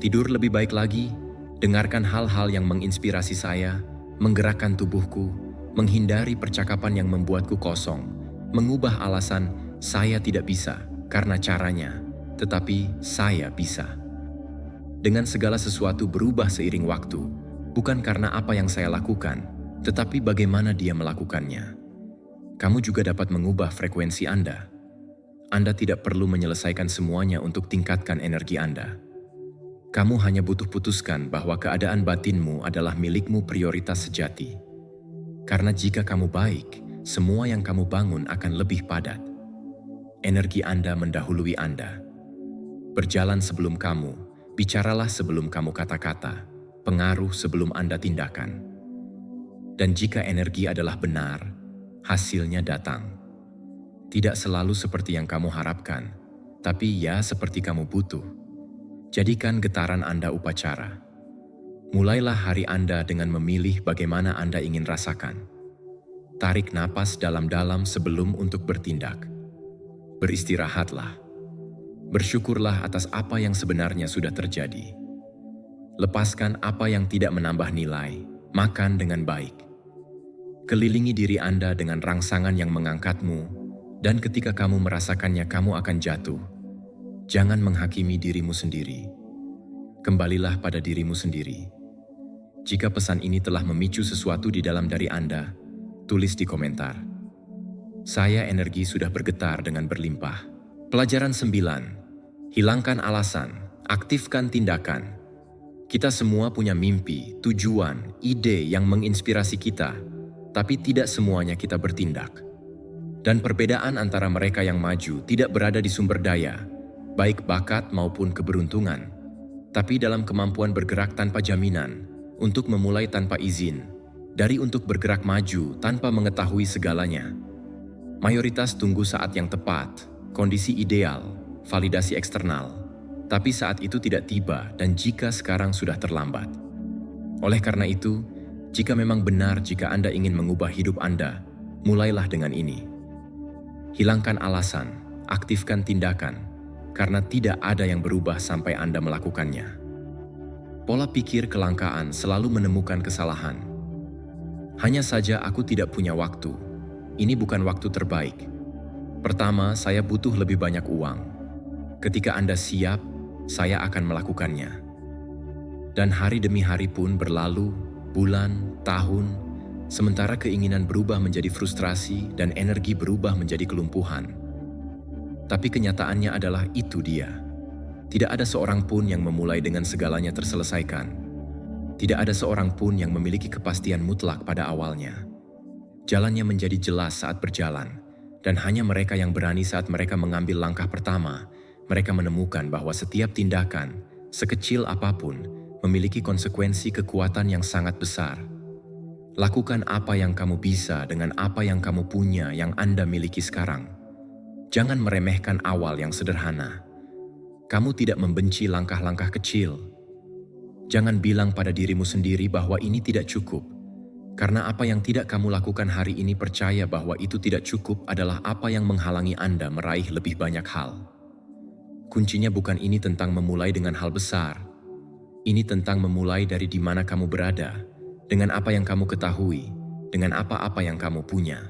Tidur lebih baik lagi, dengarkan hal-hal yang menginspirasi saya, menggerakkan tubuhku, menghindari percakapan yang membuatku kosong, mengubah alasan saya tidak bisa karena caranya, tetapi saya bisa. Dengan segala sesuatu berubah seiring waktu, bukan karena apa yang saya lakukan, tetapi bagaimana dia melakukannya. Kamu juga dapat mengubah frekuensi Anda. Anda tidak perlu menyelesaikan semuanya untuk tingkatkan energi Anda. Kamu hanya butuh putuskan bahwa keadaan batinmu adalah milikmu prioritas sejati. Karena jika kamu baik, semua yang kamu bangun akan lebih padat. Energi Anda mendahului Anda. Berjalan sebelum kamu, bicaralah sebelum kamu kata-kata, pengaruh sebelum Anda tindakan. Dan jika energi adalah benar, hasilnya datang. Tidak selalu seperti yang kamu harapkan, tapi ya seperti kamu butuh. Jadikan getaran Anda upacara. Mulailah hari Anda dengan memilih bagaimana Anda ingin rasakan. Tarik napas dalam-dalam sebelum untuk bertindak. Beristirahatlah. Bersyukurlah atas apa yang sebenarnya sudah terjadi. Lepaskan apa yang tidak menambah nilai, makan dengan baik. Kelilingi diri Anda dengan rangsangan yang mengangkatmu, Dan ketika kamu merasakannya, kamu akan jatuh. Jangan menghakimi dirimu sendiri. Kembalilah pada dirimu sendiri. Jika pesan ini telah memicu sesuatu di dalam dari Anda, tulis di komentar. Saya energi sudah bergetar dengan berlimpah. Pelajaran 9. Hilangkan alasan, aktifkan tindakan. Kita semua punya mimpi, tujuan, ide yang menginspirasi kita, tapi tidak semuanya kita bertindak. Dan perbedaan antara mereka yang maju tidak berada di sumber daya, baik bakat maupun keberuntungan, tapi dalam kemampuan bergerak tanpa jaminan, untuk memulai tanpa izin, dari untuk bergerak maju tanpa mengetahui segalanya. Mayoritas tunggu saat yang tepat, kondisi ideal, validasi eksternal, tapi saat itu tidak tiba dan jika sekarang sudah terlambat. Oleh karena itu, jika memang benar jika Anda ingin mengubah hidup Anda, mulailah dengan ini. Hilangkan alasan, aktifkan tindakan, karena tidak ada yang berubah sampai Anda melakukannya. Pola pikir kelangkaan selalu menemukan kesalahan. Hanya saja aku tidak punya waktu. Ini bukan waktu terbaik. Pertama, saya butuh lebih banyak uang. Ketika Anda siap, saya akan melakukannya. Dan hari demi hari pun berlalu, bulan, tahun, sementara keinginan berubah menjadi frustrasi dan energi berubah menjadi kelumpuhan. Tapi kenyataannya adalah itu dia. Tidak ada seorang pun yang memulai dengan segalanya terselesaikan. Tidak ada seorang pun yang memiliki kepastian mutlak pada awalnya. Jalannya menjadi jelas saat berjalan, dan hanya mereka yang berani saat mereka mengambil langkah pertama, mereka menemukan bahwa setiap tindakan, sekecil apapun, memiliki konsekuensi kekuatan yang sangat besar. Lakukan apa yang kamu bisa dengan apa yang kamu punya yang Anda miliki sekarang. Jangan meremehkan awal yang sederhana. Kamu tidak membenci langkah-langkah kecil. Jangan bilang pada dirimu sendiri bahwa ini tidak cukup. Karena apa yang tidak kamu lakukan hari ini, percaya bahwa itu tidak cukup adalah apa yang menghalangi Anda meraih lebih banyak hal. Kuncinya bukan ini tentang memulai dengan hal besar. Ini tentang memulai dari di mana kamu berada, dengan apa yang kamu ketahui, dengan apa-apa yang kamu punya.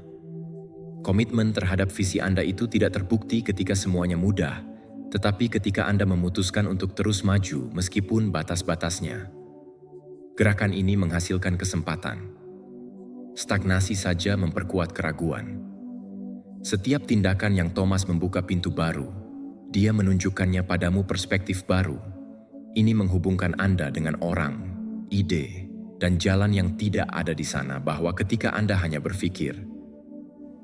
Komitmen terhadap visi Anda itu tidak terbukti ketika semuanya mudah, tetapi ketika Anda memutuskan untuk terus maju meskipun batas-batasnya. Gerakan ini menghasilkan kesempatan. Stagnasi saja memperkuat keraguan. Setiap tindakan yang Thomas membuka pintu baru, dia menunjukkannya padamu perspektif baru. Ini menghubungkan Anda dengan orang, ide, dan jalan yang tidak ada di sana bahwa ketika Anda hanya berpikir.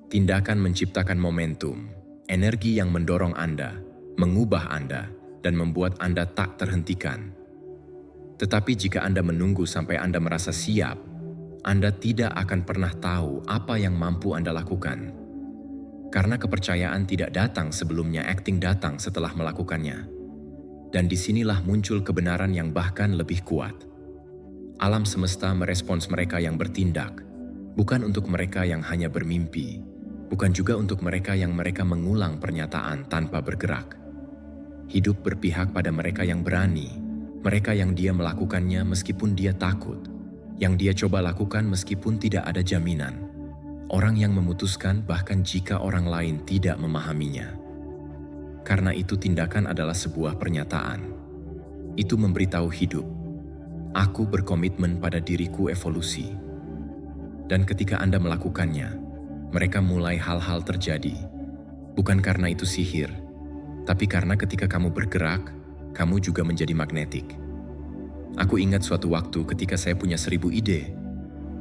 Tindakan menciptakan momentum, energi yang mendorong Anda, mengubah Anda, dan membuat Anda tak terhentikan. Tetapi jika Anda menunggu sampai Anda merasa siap, Anda tidak akan pernah tahu apa yang mampu Anda lakukan. Karena kepercayaan tidak datang sebelumnya, acting datang setelah melakukannya. Dan disinilah muncul kebenaran yang bahkan lebih kuat. Alam semesta merespons mereka yang bertindak, bukan untuk mereka yang hanya bermimpi, bukan juga untuk mereka yang mereka mengulang pernyataan tanpa bergerak. Hidup berpihak pada mereka yang berani, mereka yang dia melakukannya meskipun dia takut, yang dia coba lakukan meskipun tidak ada jaminan. Orang yang memutuskan bahkan jika orang lain tidak memahaminya. Karena itu tindakan adalah sebuah pernyataan. Itu memberitahu hidup. Aku berkomitmen pada diriku evolusi. Dan ketika Anda melakukannya, mereka mulai hal-hal terjadi. Bukan karena itu sihir, tapi karena ketika kamu bergerak, kamu juga menjadi magnetik. Aku ingat suatu waktu ketika saya punya 1000 ide,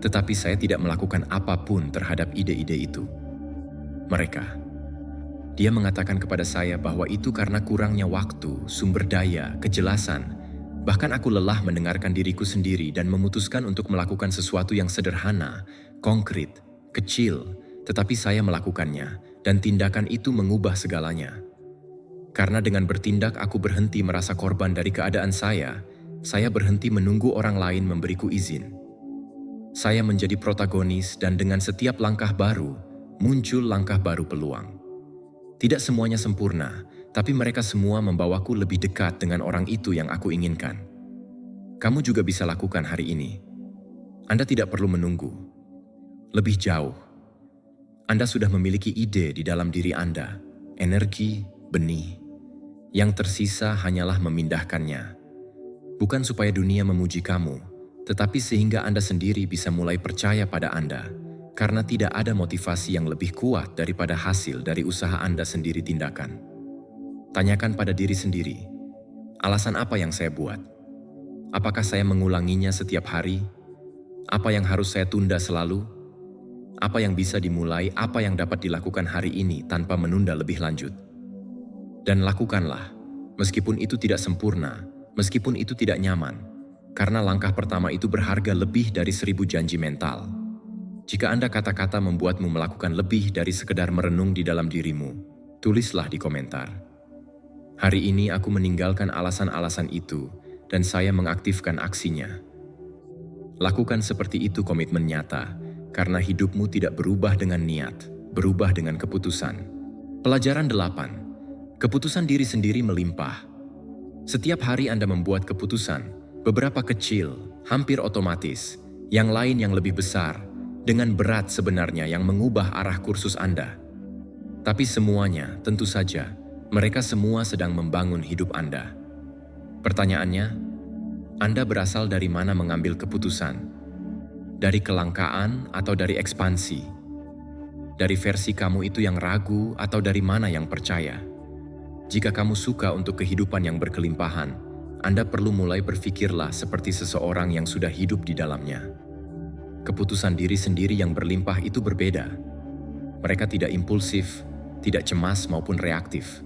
tetapi saya tidak melakukan apapun terhadap ide-ide itu. Dia mengatakan kepada saya bahwa itu karena kurangnya waktu, sumber daya, kejelasan. Bahkan aku lelah mendengarkan diriku sendiri dan memutuskan untuk melakukan sesuatu yang sederhana, konkret, kecil, tetapi saya melakukannya, dan tindakan itu mengubah segalanya. Karena dengan bertindak aku berhenti merasa korban dari keadaan saya berhenti menunggu orang lain memberiku izin. Saya menjadi protagonis dan dengan setiap langkah baru, muncul langkah baru peluang. Tidak semuanya sempurna, tapi mereka semua membawaku lebih dekat dengan orang itu yang aku inginkan. Kamu juga bisa lakukan hari ini. Anda tidak perlu menunggu. Lebih jauh. Anda sudah memiliki ide di dalam diri Anda, energi, benih. Yang tersisa hanyalah memindahkannya. Bukan supaya dunia memuji kamu, tetapi sehingga Anda sendiri bisa mulai percaya pada Anda, karena tidak ada motivasi yang lebih kuat daripada hasil dari usaha Anda sendiri tindakan. Tanyakan pada diri sendiri, alasan apa yang saya buat? Apakah saya mengulanginya setiap hari? Apa yang harus saya tunda selalu? Apa yang bisa dimulai, apa yang dapat dilakukan hari ini tanpa menunda lebih lanjut? Dan lakukanlah, meskipun itu tidak sempurna, meskipun itu tidak nyaman, karena langkah pertama itu berharga lebih dari 1000 janji mental. Jika Anda kata-kata membuatmu melakukan lebih dari sekedar merenung di dalam dirimu, tulislah di komentar. Hari ini aku meninggalkan alasan-alasan itu dan saya mengaktifkan aksinya. Lakukan seperti itu komitmen nyata, karena hidupmu tidak berubah dengan niat, berubah dengan keputusan. Pelajaran 8. Keputusan diri sendiri melimpah. Setiap hari Anda membuat keputusan, beberapa kecil, hampir otomatis, yang lain yang lebih besar, dengan berat sebenarnya yang mengubah arah kursus Anda. Tapi semuanya, tentu saja, mereka semua sedang membangun hidup Anda. Pertanyaannya, Anda berasal dari mana mengambil keputusan? Dari kelangkaan atau dari ekspansi? Dari versi kamu itu yang ragu atau dari mana yang percaya? Jika kamu suka untuk kehidupan yang berkelimpahan, Anda perlu mulai berpikirlah seperti seseorang yang sudah hidup di dalamnya. Keputusan diri sendiri yang berlimpah itu berbeda. Mereka tidak impulsif, tidak cemas maupun reaktif.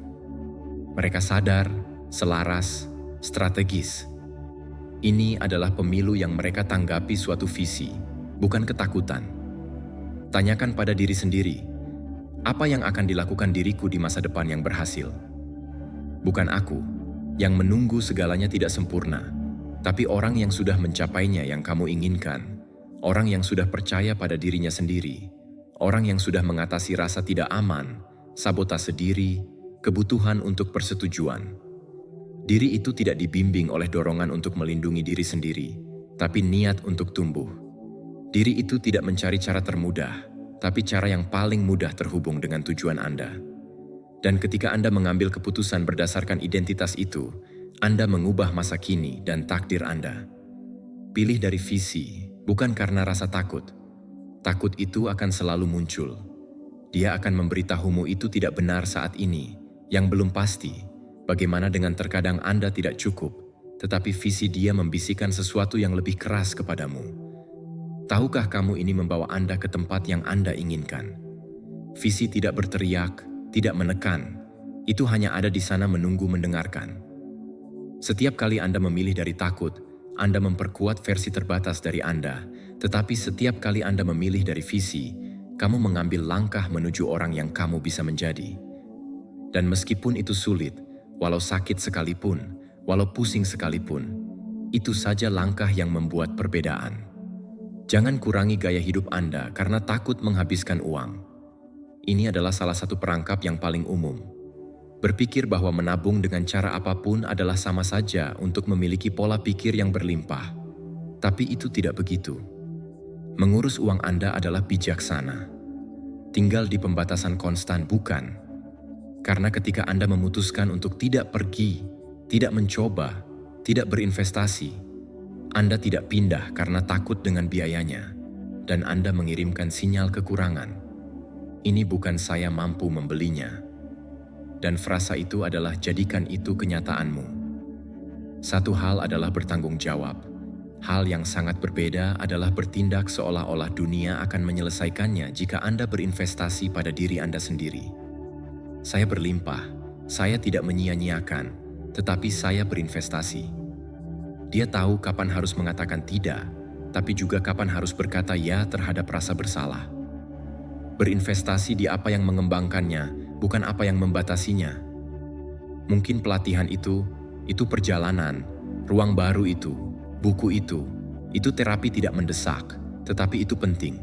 Mereka sadar, selaras, strategis. Ini adalah pemilu yang mereka tanggapi suatu visi, bukan ketakutan. Tanyakan pada diri sendiri, apa yang akan dilakukan diriku di masa depan yang berhasil? Bukan aku, yang menunggu segalanya tidak sempurna, tapi orang yang sudah mencapainya yang kamu inginkan, orang yang sudah percaya pada dirinya sendiri, orang yang sudah mengatasi rasa tidak aman, sabotase diri, kebutuhan untuk persetujuan. Diri itu tidak dibimbing oleh dorongan untuk melindungi diri sendiri, tapi niat untuk tumbuh. Diri itu tidak mencari cara termudah, tapi cara yang paling mudah terhubung dengan tujuan Anda. Dan ketika Anda mengambil keputusan berdasarkan identitas itu, Anda mengubah masa kini dan takdir Anda. Pilih dari visi, bukan karena rasa takut. Takut itu akan selalu muncul. Dia akan memberitahumu itu tidak benar saat ini, yang belum pasti. Bagaimana dengan terkadang Anda tidak cukup, tetapi visi dia membisikkan sesuatu yang lebih keras kepadamu. Tahukah kamu ini membawa Anda ke tempat yang Anda inginkan? Visi tidak berteriak, tidak menekan, itu hanya ada di sana menunggu mendengarkan. Setiap kali Anda memilih dari takut, Anda memperkuat versi terbatas dari Anda, tetapi setiap kali Anda memilih dari visi, kamu mengambil langkah menuju orang yang kamu bisa menjadi. Dan meskipun itu sulit, walau sakit sekalipun, walau pusing sekalipun, itu saja langkah yang membuat perbedaan. Jangan kurangi gaya hidup Anda karena takut menghabiskan uang. Ini adalah salah satu perangkap yang paling umum. Berpikir bahwa menabung dengan cara apapun adalah sama saja untuk memiliki pola pikir yang berlimpah. Tapi itu tidak begitu. Mengurus uang Anda adalah bijaksana. Tinggal di pembatasan konstan bukan. Karena ketika Anda memutuskan untuk tidak pergi, tidak mencoba, tidak berinvestasi, Anda tidak pindah karena takut dengan biayanya, dan Anda mengirimkan sinyal kekurangan. Ini bukan saya mampu membelinya. Dan frasa itu adalah jadikan itu kenyataanmu. Satu hal adalah bertanggung jawab. Hal yang sangat berbeda adalah bertindak seolah-olah dunia akan menyelesaikannya jika Anda berinvestasi pada diri Anda sendiri. Saya berlimpah, saya tidak menyia-nyiakan, tetapi saya berinvestasi. Dia tahu kapan harus mengatakan tidak, tapi juga kapan harus berkata ya terhadap rasa bersalah. Berinvestasi di apa yang mengembangkannya, bukan apa yang membatasinya. Mungkin pelatihan itu perjalanan, ruang baru itu, buku itu terapi tidak mendesak, tetapi itu penting.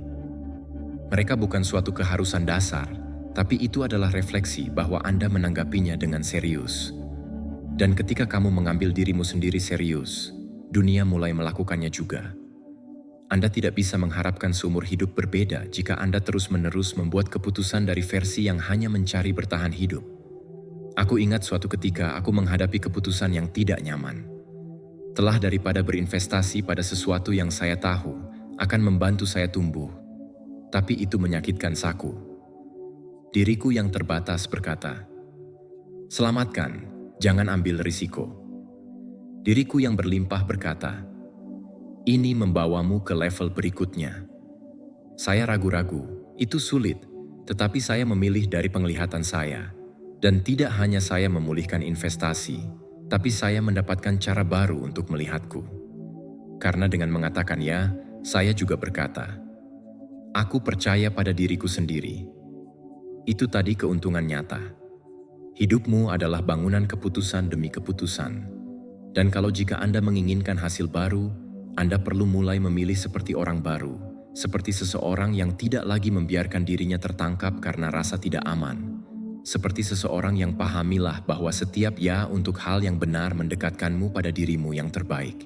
Mereka bukan suatu keharusan dasar, tapi itu adalah refleksi bahwa Anda menanggapinya dengan serius. Dan ketika kamu mengambil dirimu sendiri serius, dunia mulai melakukannya juga. Anda tidak bisa mengharapkan seumur hidup berbeda jika Anda terus-menerus membuat keputusan dari versi yang hanya mencari bertahan hidup. Aku ingat suatu ketika aku menghadapi keputusan yang tidak nyaman. Telah daripada berinvestasi pada sesuatu yang saya tahu akan membantu saya tumbuh, tapi itu menyakitkan saku. Diriku yang terbatas berkata, "Selamatkan, jangan ambil risiko." Diriku yang berlimpah berkata, "Ini membawamu ke level berikutnya." Saya ragu-ragu, itu sulit, tetapi saya memilih dari penglihatan saya. Dan tidak hanya saya memulihkan investasi, tapi saya mendapatkan cara baru untuk melihatku. Karena dengan mengatakan ya, saya juga berkata, "Aku percaya pada diriku sendiri." Itu tadi keuntungan nyata. Hidupmu adalah bangunan keputusan demi keputusan. Dan kalau jika Anda menginginkan hasil baru, Anda perlu mulai memilih seperti orang baru, seperti seseorang yang tidak lagi membiarkan dirinya tertangkap karena rasa tidak aman. Seperti seseorang yang pahamilah bahwa setiap ya untuk hal yang benar mendekatkanmu pada dirimu yang terbaik.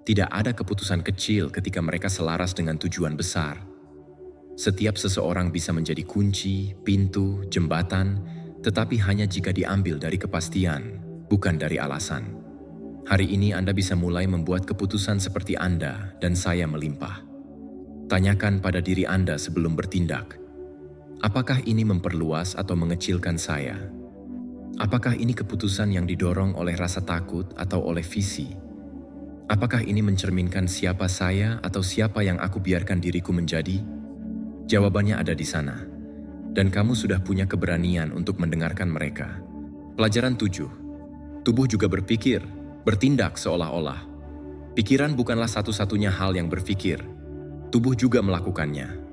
Tidak ada keputusan kecil ketika mereka selaras dengan tujuan besar. Setiap seseorang bisa menjadi kunci, pintu, jembatan, tetapi hanya jika diambil dari kepastian, bukan dari alasan. Hari ini Anda bisa mulai membuat keputusan seperti Anda dan saya melimpah. Tanyakan pada diri Anda sebelum bertindak. Apakah ini memperluas atau mengecilkan saya? Apakah ini keputusan yang didorong oleh rasa takut atau oleh visi? Apakah ini mencerminkan siapa saya atau siapa yang aku biarkan diriku menjadi? Jawabannya ada di sana. Dan kamu sudah punya keberanian untuk mendengarkan mereka. Pelajaran 7. Tubuh juga berpikir, bertindak seolah-olah. Pikiran bukanlah satu-satunya hal yang berpikir. Tubuh juga melakukannya.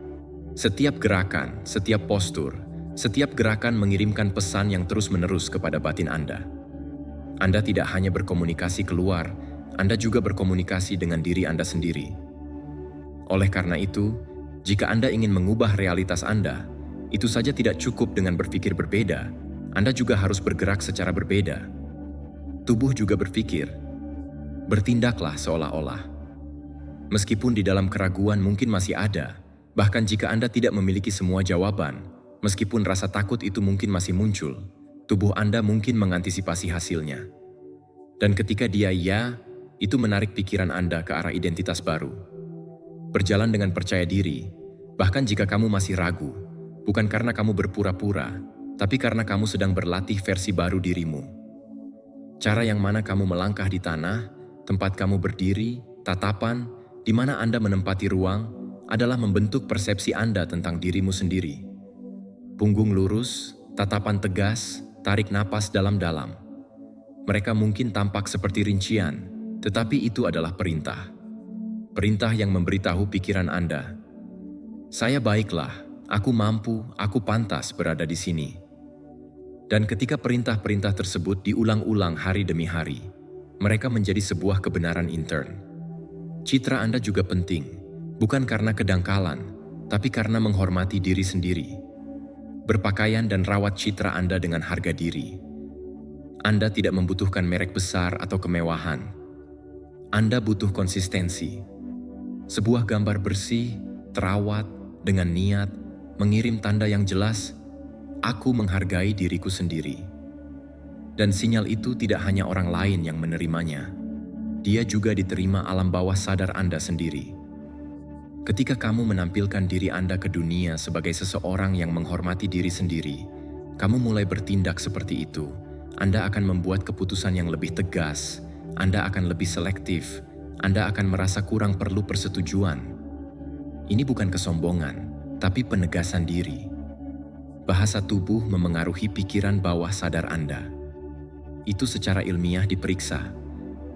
Setiap gerakan, setiap postur, setiap gerakan mengirimkan pesan yang terus-menerus kepada batin Anda. Anda tidak hanya berkomunikasi keluar, Anda juga berkomunikasi dengan diri Anda sendiri. Oleh karena itu, jika Anda ingin mengubah realitas Anda, itu saja tidak cukup dengan berpikir berbeda, Anda juga harus bergerak secara berbeda. Tubuh juga berpikir, bertindaklah seolah-olah. Meskipun di dalam keraguan mungkin masih ada, bahkan jika Anda tidak memiliki semua jawaban, meskipun rasa takut itu mungkin masih muncul, tubuh Anda mungkin mengantisipasi hasilnya. Dan ketika dia ya, itu menarik pikiran Anda ke arah identitas baru. Berjalan dengan percaya diri, bahkan jika kamu masih ragu, bukan karena kamu berpura-pura, tapi karena kamu sedang berlatih versi baru dirimu. Cara yang mana kamu melangkah di tanah, tempat kamu berdiri, tatapan, di mana Anda menempati ruang, adalah membentuk persepsi Anda tentang dirimu sendiri. Punggung lurus, tatapan tegas, tarik napas dalam-dalam. Mereka mungkin tampak seperti rincian, tetapi itu adalah perintah. Perintah yang memberitahu pikiran Anda, "Saya baiklah, aku mampu, aku pantas berada di sini." Dan ketika perintah-perintah tersebut diulang-ulang hari demi hari, mereka menjadi sebuah kebenaran intern. Citra Anda juga penting. Bukan karena kedangkalan, tapi karena menghormati diri sendiri. Berpakaian dan rawat citra Anda dengan harga diri. Anda tidak membutuhkan merek besar atau kemewahan. Anda butuh konsistensi. Sebuah gambar bersih, terawat, dengan niat, mengirim tanda yang jelas, "Aku menghargai diriku sendiri." Dan sinyal itu tidak hanya orang lain yang menerimanya. Dia juga diterima alam bawah sadar Anda sendiri. Ketika kamu menampilkan diri Anda ke dunia sebagai seseorang yang menghormati diri sendiri, kamu mulai bertindak seperti itu. Anda akan membuat keputusan yang lebih tegas, Anda akan lebih selektif, Anda akan merasa kurang perlu persetujuan. Ini bukan kesombongan, tapi penegasan diri. Bahasa tubuh memengaruhi pikiran bawah sadar Anda. Itu secara ilmiah diperiksa.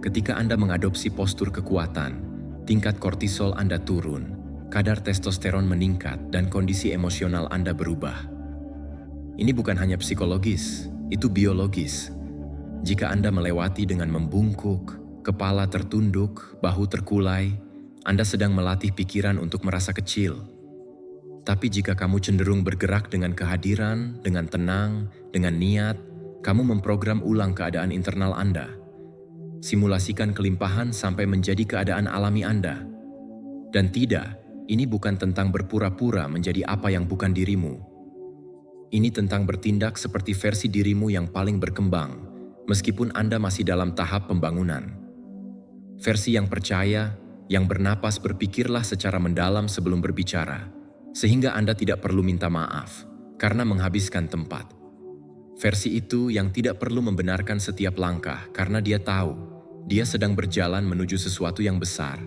Ketika Anda mengadopsi postur kekuatan, tingkat kortisol Anda turun, kadar testosteron meningkat, dan kondisi emosional Anda berubah. Ini bukan hanya psikologis, itu biologis. Jika Anda melewati dengan membungkuk, kepala tertunduk, bahu terkulai, Anda sedang melatih pikiran untuk merasa kecil. Tapi jika kamu cenderung bergerak dengan kehadiran, dengan tenang, dengan niat, kamu memprogram ulang keadaan internal Anda. Simulasikan kelimpahan sampai menjadi keadaan alami Anda. Dan tidak, ini bukan tentang berpura-pura menjadi apa yang bukan dirimu. Ini tentang bertindak seperti versi dirimu yang paling berkembang, meskipun Anda masih dalam tahap pembangunan. Versi yang percaya, yang bernapas, berpikirlah secara mendalam sebelum berbicara, sehingga Anda tidak perlu minta maaf, karena menghabiskan tempat. Versi itu yang tidak perlu membenarkan setiap langkah, karena dia tahu, dia sedang berjalan menuju sesuatu yang besar.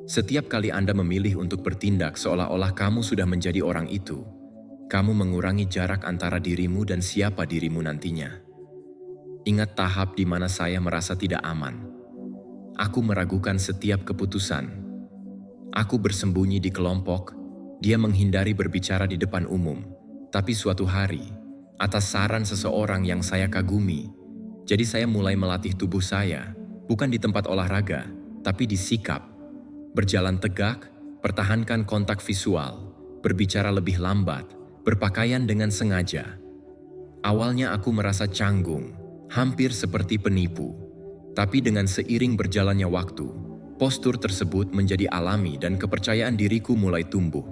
Setiap kali Anda memilih untuk bertindak seolah-olah kamu sudah menjadi orang itu, kamu mengurangi jarak antara dirimu dan siapa dirimu nantinya. Ingat tahap di mana saya merasa tidak aman. Aku meragukan setiap keputusan. Aku bersembunyi di kelompok, dia menghindari berbicara di depan umum. Tapi suatu hari, atas saran seseorang yang saya kagumi, jadi saya mulai melatih tubuh saya, bukan di tempat olahraga, tapi di sikap. Berjalan tegak, pertahankan kontak visual, berbicara lebih lambat, berpakaian dengan sengaja. Awalnya aku merasa canggung, hampir seperti penipu. Tapi dengan seiring berjalannya waktu, postur tersebut menjadi alami dan kepercayaan diriku mulai tumbuh.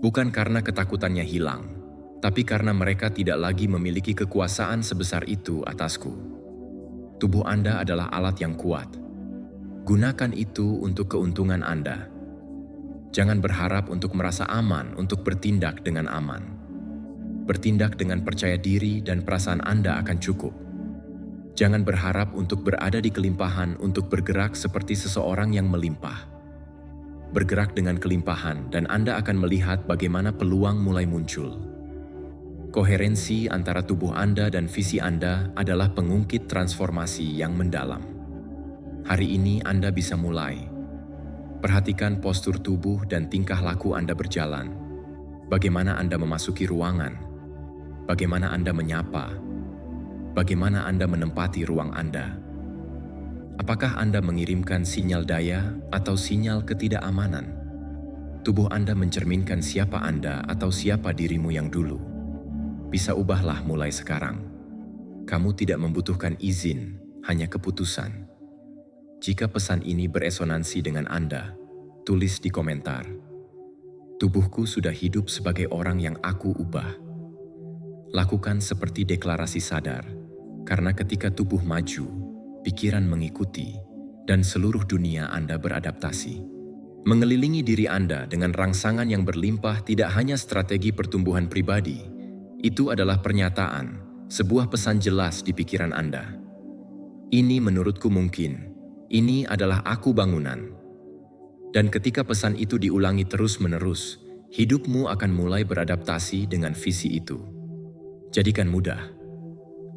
Bukan karena ketakutannya hilang, tapi karena mereka tidak lagi memiliki kekuasaan sebesar itu atasku. Tubuh Anda adalah alat yang kuat. Gunakan itu untuk keuntungan Anda. Jangan berharap untuk merasa aman untuk bertindak dengan aman. Bertindak dengan percaya diri dan perasaan Anda akan cukup. Jangan berharap untuk berada di kelimpahan untuk bergerak seperti seseorang yang melimpah. Bergerak dengan kelimpahan dan Anda akan melihat bagaimana peluang mulai muncul. Koherensi antara tubuh Anda dan visi Anda adalah pengungkit transformasi yang mendalam. Hari ini Anda bisa mulai. Perhatikan postur tubuh dan tingkah laku Anda berjalan. Bagaimana Anda memasuki ruangan? Bagaimana Anda menyapa? Bagaimana Anda menempati ruang Anda? Apakah Anda mengirimkan sinyal daya atau sinyal ketidakamanan? Tubuh Anda mencerminkan siapa Anda atau siapa dirimu yang dulu. Bisa ubahlah mulai sekarang. Kamu tidak membutuhkan izin, hanya keputusan. Jika pesan ini beresonansi dengan Anda, tulis di komentar. Tubuhku sudah hidup sebagai orang yang aku ubah. Lakukan seperti deklarasi sadar, karena ketika tubuh maju, pikiran mengikuti, dan seluruh dunia Anda beradaptasi. Mengelilingi diri Anda dengan rangsangan yang berlimpah tidak hanya strategi pertumbuhan pribadi, itu adalah pernyataan, sebuah pesan jelas di pikiran Anda. Ini menurutku mungkin. Ini adalah aku bangunan. Dan ketika pesan itu diulangi terus-menerus, hidupmu akan mulai beradaptasi dengan visi itu. Jadikan mudah.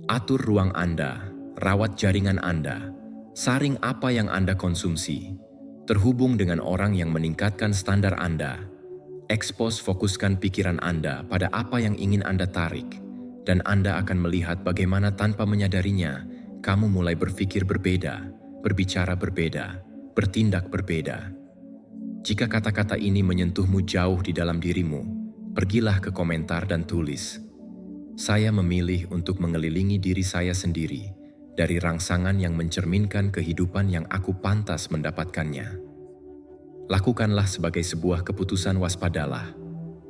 Atur ruang Anda, rawat jaringan Anda, saring apa yang Anda konsumsi, terhubung dengan orang yang meningkatkan standar Anda, ekspos fokuskan pikiran Anda pada apa yang ingin Anda tarik, dan Anda akan melihat bagaimana tanpa menyadarinya, kamu mulai berpikir berbeda, berbicara berbeda, bertindak berbeda. Jika kata-kata ini menyentuhmu jauh di dalam dirimu, pergilah ke komentar dan tulis. Saya memilih untuk mengelilingi diri saya sendiri dari rangsangan yang mencerminkan kehidupan yang aku pantas mendapatkannya. Lakukanlah sebagai sebuah keputusan, waspadalah,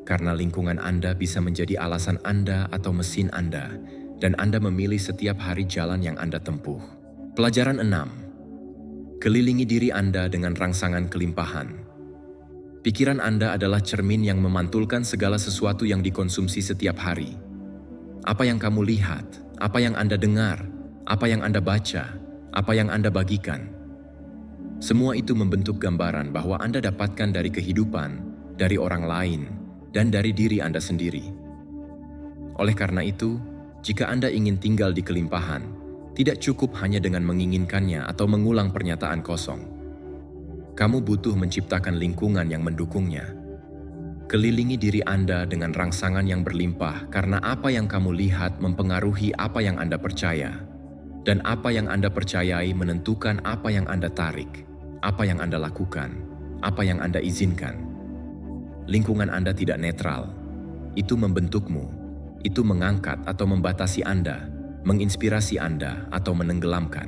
karena lingkungan Anda bisa menjadi alasan Anda atau mesin Anda, dan Anda memilih setiap hari jalan yang Anda tempuh. Pelajaran 6. Kelilingi diri Anda dengan rangsangan kelimpahan. Pikiran Anda adalah cermin yang memantulkan segala sesuatu yang dikonsumsi setiap hari. Apa yang kamu lihat, apa yang Anda dengar, apa yang Anda baca, apa yang Anda bagikan. Semua itu membentuk gambaran bahwa Anda dapatkan dari kehidupan, dari orang lain, dan dari diri Anda sendiri. Oleh karena itu, jika Anda ingin tinggal di kelimpahan, tidak cukup hanya dengan menginginkannya atau mengulang pernyataan kosong. Kamu butuh menciptakan lingkungan yang mendukungnya. Kelilingi diri Anda dengan rangsangan yang berlimpah karena apa yang kamu lihat mempengaruhi apa yang Anda percaya. Dan apa yang Anda percayai menentukan apa yang Anda tarik, apa yang Anda lakukan, apa yang Anda izinkan. Lingkungan Anda tidak netral. Itu membentukmu, itu mengangkat atau membatasi Anda, menginspirasi Anda atau menenggelamkan.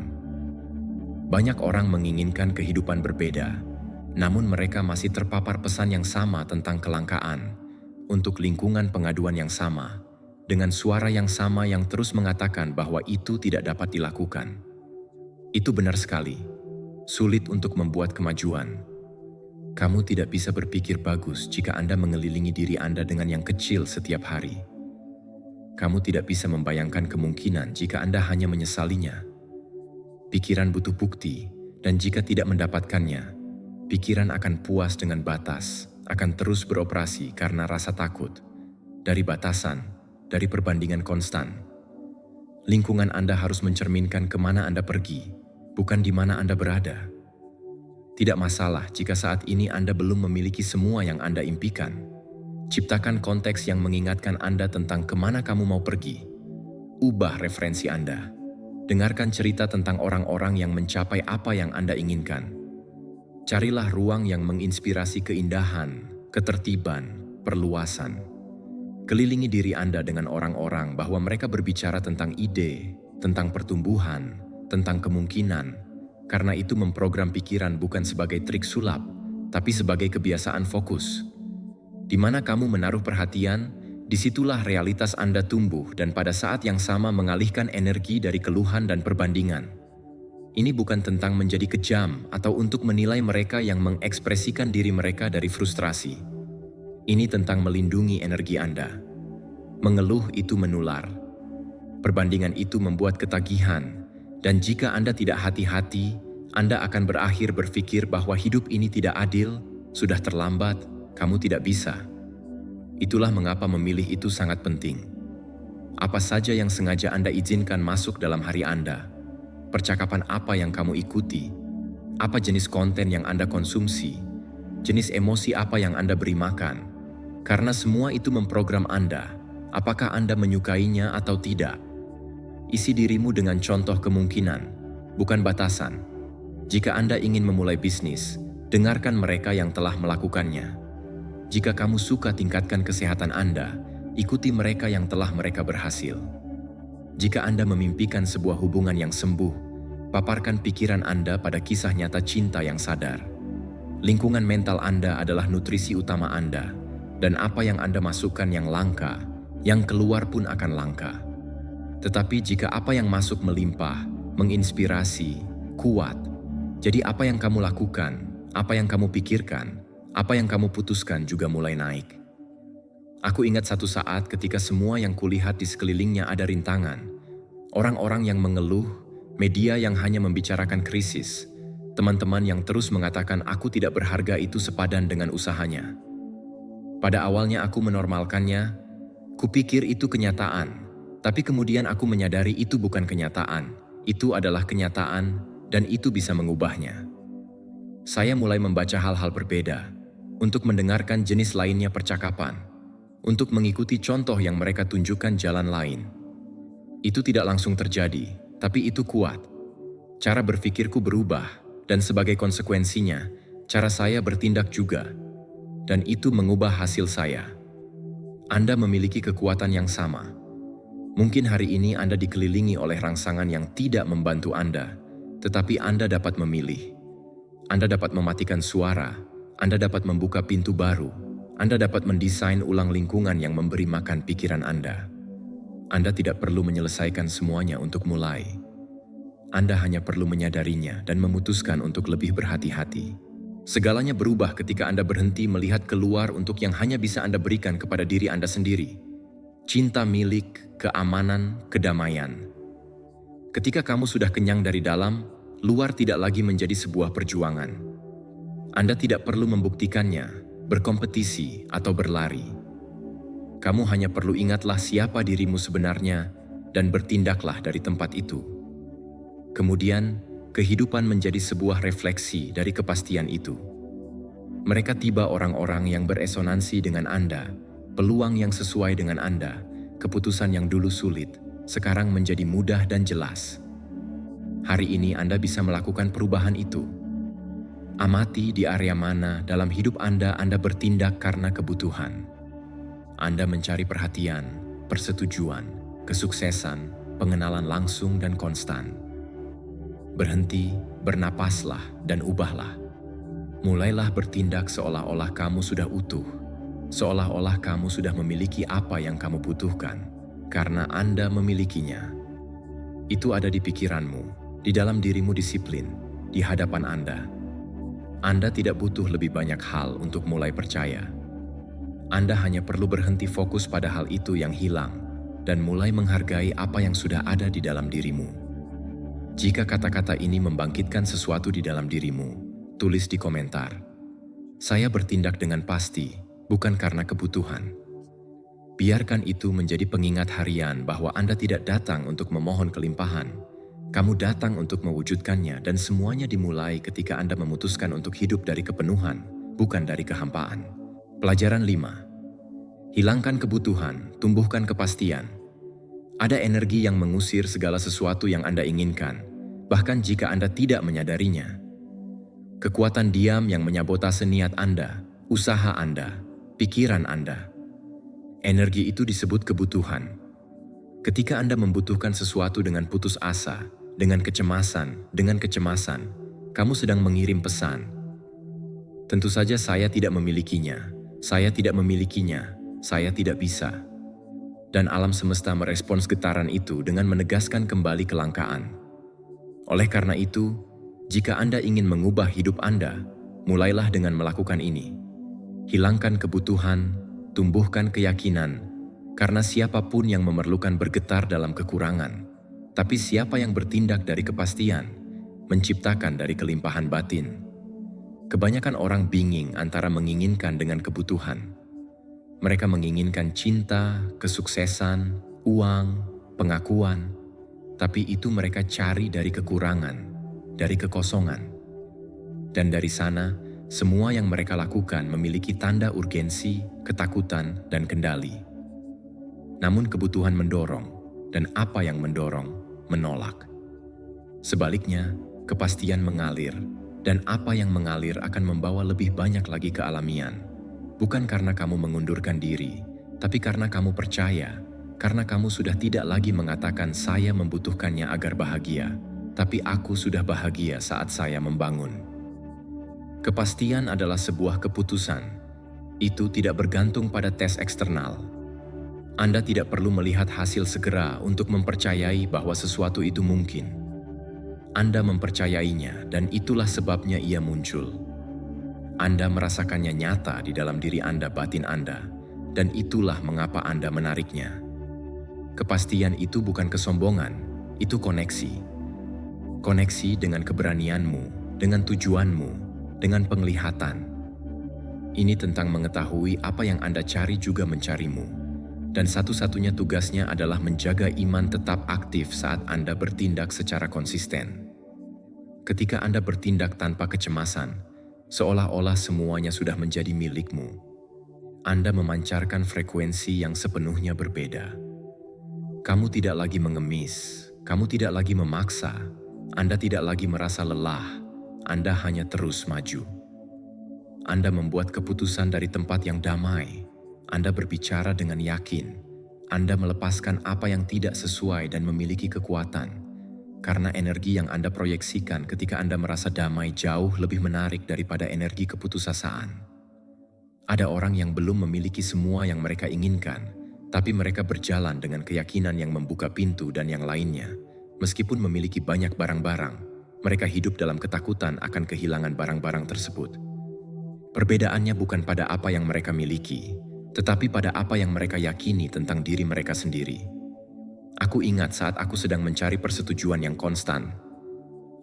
Banyak orang menginginkan kehidupan berbeda, namun mereka masih terpapar pesan yang sama tentang kelangkaan, untuk lingkungan pengaduan yang sama, dengan suara yang sama yang terus mengatakan bahwa itu tidak dapat dilakukan. Itu benar sekali, sulit untuk membuat kemajuan. Kamu tidak bisa berpikir bagus jika Anda mengelilingi diri Anda dengan yang kecil setiap hari. Kamu tidak bisa membayangkan kemungkinan jika Anda hanya menyesalinya. Pikiran butuh bukti, dan jika tidak mendapatkannya, pikiran akan puas dengan batas, akan terus beroperasi karena rasa takut, dari batasan, dari perbandingan konstan. Lingkungan Anda harus mencerminkan kemana Anda pergi, bukan di mana Anda berada. Tidak masalah jika saat ini Anda belum memiliki semua yang Anda impikan. Ciptakan konteks yang mengingatkan Anda tentang kemana kamu mau pergi. Ubah referensi Anda. Dengarkan cerita tentang orang-orang yang mencapai apa yang Anda inginkan. Carilah ruang yang menginspirasi keindahan, ketertiban, perluasan. Kelilingi diri Anda dengan orang-orang bahwa mereka berbicara tentang ide, tentang pertumbuhan, tentang kemungkinan. Karena itu memprogram pikiran bukan sebagai trik sulap, tapi sebagai kebiasaan fokus. Di mana kamu menaruh perhatian, disitulah realitas Anda tumbuh dan pada saat yang sama mengalihkan energi dari keluhan dan perbandingan. Ini bukan tentang menjadi kejam atau untuk menilai mereka yang mengekspresikan diri mereka dari frustrasi. Ini tentang melindungi energi Anda. Mengeluh itu menular. Perbandingan itu membuat ketagihan. Dan jika Anda tidak hati-hati, Anda akan berakhir berpikir bahwa hidup ini tidak adil, sudah terlambat, kamu tidak bisa. Itulah mengapa memilih itu sangat penting. Apa saja yang sengaja Anda izinkan masuk dalam hari Anda? Percakapan apa yang kamu ikuti? Apa jenis konten yang Anda konsumsi? Jenis emosi apa yang Anda beri makan? Karena semua itu memprogram Anda, apakah Anda menyukainya atau tidak. Isi dirimu dengan contoh kemungkinan, bukan batasan. Jika Anda ingin memulai bisnis, dengarkan mereka yang telah melakukannya. Jika kamu suka tingkatkan kesehatan Anda, ikuti mereka yang telah mereka berhasil. Jika Anda memimpikan sebuah hubungan yang sembuh, paparkan pikiran Anda pada kisah nyata cinta yang sadar. Lingkungan mental Anda adalah nutrisi utama Anda, dan apa yang Anda masukkan yang langka, yang keluar pun akan langka. Tetapi jika apa yang masuk melimpah, menginspirasi, kuat, jadi apa yang kamu lakukan, apa yang kamu pikirkan, apa yang kamu putuskan juga mulai naik. Aku ingat satu saat ketika semua yang kulihat di sekelilingnya ada rintangan. Orang-orang yang mengeluh, media yang hanya membicarakan krisis, teman-teman yang terus mengatakan aku tidak berharga itu sepadan dengan usahanya. Pada awalnya aku menormalkannya, kupikir itu kenyataan. Tapi kemudian aku menyadari itu bukan kenyataan, itu adalah kenyataan dan itu bisa mengubahnya. Saya mulai membaca hal-hal berbeda, untuk mendengarkan jenis lainnya percakapan, untuk mengikuti contoh yang mereka tunjukkan jalan lain. Itu tidak langsung terjadi, tapi itu kuat. Cara berpikirku berubah, dan sebagai konsekuensinya, cara saya bertindak juga. Dan itu mengubah hasil saya. Anda memiliki kekuatan yang sama. Mungkin hari ini Anda dikelilingi oleh rangsangan yang tidak membantu Anda, tetapi Anda dapat memilih. Anda dapat mematikan suara, Anda dapat membuka pintu baru, Anda dapat mendesain ulang lingkungan yang memberi makan pikiran Anda. Anda tidak perlu menyelesaikan semuanya untuk mulai. Anda hanya perlu menyadarinya dan memutuskan untuk lebih berhati-hati. Segalanya berubah ketika Anda berhenti melihat keluar untuk yang hanya bisa Anda berikan kepada diri Anda sendiri. Cinta milik, keamanan, kedamaian. Ketika kamu sudah kenyang dari dalam, luar tidak lagi menjadi sebuah perjuangan. Anda tidak perlu membuktikannya, berkompetisi, atau berlari. Kamu hanya perlu ingatlah siapa dirimu sebenarnya dan bertindaklah dari tempat itu. Kemudian, kehidupan menjadi sebuah refleksi dari kepastian itu. Mereka tiba orang-orang yang beresonansi dengan Anda, peluang yang sesuai dengan Anda, keputusan yang dulu sulit, sekarang menjadi mudah dan jelas. Hari ini Anda bisa melakukan perubahan itu. Amati di area mana dalam hidup Anda bertindak karena kebutuhan. Anda mencari perhatian, persetujuan, kesuksesan, pengenalan langsung dan konstan. Berhenti, bernapaslah, dan ubahlah. Mulailah bertindak seolah-olah kamu sudah utuh, seolah-olah kamu sudah memiliki apa yang kamu butuhkan, karena Anda memilikinya. Itu ada di pikiranmu, di dalam dirimu disiplin, di hadapan Anda. Anda tidak butuh lebih banyak hal untuk mulai percaya. Anda hanya perlu berhenti fokus pada hal itu yang hilang dan mulai menghargai apa yang sudah ada di dalam dirimu. Jika kata-kata ini membangkitkan sesuatu di dalam dirimu, tulis di komentar. Saya bertindak dengan pasti, bukan karena kebutuhan. Biarkan itu menjadi pengingat harian bahwa Anda tidak datang untuk memohon kelimpahan. Kamu datang untuk mewujudkannya dan semuanya dimulai ketika Anda memutuskan untuk hidup dari kepenuhan, bukan dari kehampaan. Pelajaran 5. Hilangkan kebutuhan, tumbuhkan kepastian. Ada energi yang mengusir segala sesuatu yang Anda inginkan, bahkan jika Anda tidak menyadarinya. Kekuatan diam yang menyabotase niat Anda, usaha Anda, pikiran Anda. Energi itu disebut kebutuhan. Ketika Anda membutuhkan sesuatu dengan putus asa, dengan kecemasan, kamu sedang mengirim pesan. Tentu saja saya tidak memilikinya, saya tidak memilikinya, saya tidak bisa. Dan alam semesta merespons getaran itu dengan menegaskan kembali kelangkaan. Oleh karena itu, jika Anda ingin mengubah hidup Anda, mulailah dengan melakukan ini. Hilangkan kebutuhan, tumbuhkan keyakinan, karena siapapun yang memerlukan bergetar dalam kekurangan, tapi siapa yang bertindak dari kepastian, menciptakan dari kelimpahan batin. Kebanyakan orang bingung antara menginginkan dengan kebutuhan. Mereka menginginkan cinta, kesuksesan, uang, pengakuan, tapi itu mereka cari dari kekurangan, dari kekosongan. Dan dari sana, semua yang mereka lakukan memiliki tanda urgensi, ketakutan, dan kendali. Namun kebutuhan mendorong, dan apa yang mendorong, menolak. Sebaliknya, kepastian mengalir, dan apa yang mengalir akan membawa lebih banyak lagi kealamian. Bukan karena kamu mengundurkan diri, tapi karena kamu percaya, karena kamu sudah tidak lagi mengatakan saya membutuhkannya agar bahagia, tapi aku sudah bahagia saat saya membangun. Kepastian adalah sebuah keputusan. Itu tidak bergantung pada tes eksternal. Anda tidak perlu melihat hasil segera untuk mempercayai bahwa sesuatu itu mungkin. Anda mempercayainya dan itulah sebabnya ia muncul. Anda merasakannya nyata di dalam diri Anda, batin Anda, dan itulah mengapa Anda menariknya. Kepastian itu bukan kesombongan, itu koneksi. Koneksi dengan keberanianmu, dengan tujuanmu, dengan penglihatan. Ini tentang mengetahui apa yang Anda cari juga mencarimu. Dan satu-satunya tugasnya adalah menjaga iman tetap aktif saat Anda bertindak secara konsisten. Ketika Anda bertindak tanpa kecemasan, seolah-olah semuanya sudah menjadi milikmu. Anda memancarkan frekuensi yang sepenuhnya berbeda. Kamu tidak lagi mengemis, kamu tidak lagi memaksa, Anda tidak lagi merasa lelah, Anda hanya terus maju. Anda membuat keputusan dari tempat yang damai, Anda berbicara dengan yakin, Anda melepaskan apa yang tidak sesuai dan memiliki kekuatan. Karena energi yang Anda proyeksikan ketika Anda merasa damai jauh lebih menarik daripada energi keputusasaan. Ada orang yang belum memiliki semua yang mereka inginkan, tapi mereka berjalan dengan keyakinan yang membuka pintu dan yang lainnya. Meskipun memiliki banyak barang-barang, mereka hidup dalam ketakutan akan kehilangan barang-barang tersebut. Perbedaannya bukan pada apa yang mereka miliki, tetapi pada apa yang mereka yakini tentang diri mereka sendiri. Aku ingat saat aku sedang mencari persetujuan yang konstan.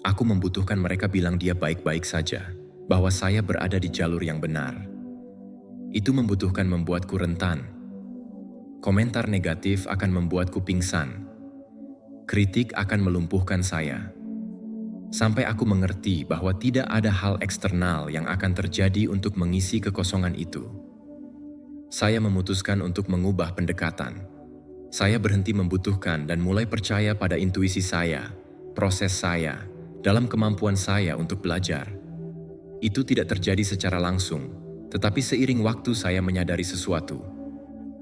Aku membutuhkan mereka bilang dia baik-baik saja, bahwa saya berada di jalur yang benar. Itu membuatku rentan. Komentar negatif akan membuatku pingsan. Kritik akan melumpuhkan saya. Sampai aku mengerti bahwa tidak ada hal eksternal yang akan terjadi untuk mengisi kekosongan itu. Saya memutuskan untuk mengubah pendekatan. Saya berhenti membutuhkan dan mulai percaya pada intuisi saya, proses saya, dalam kemampuan saya untuk belajar. Itu tidak terjadi secara langsung, tetapi seiring waktu saya menyadari sesuatu.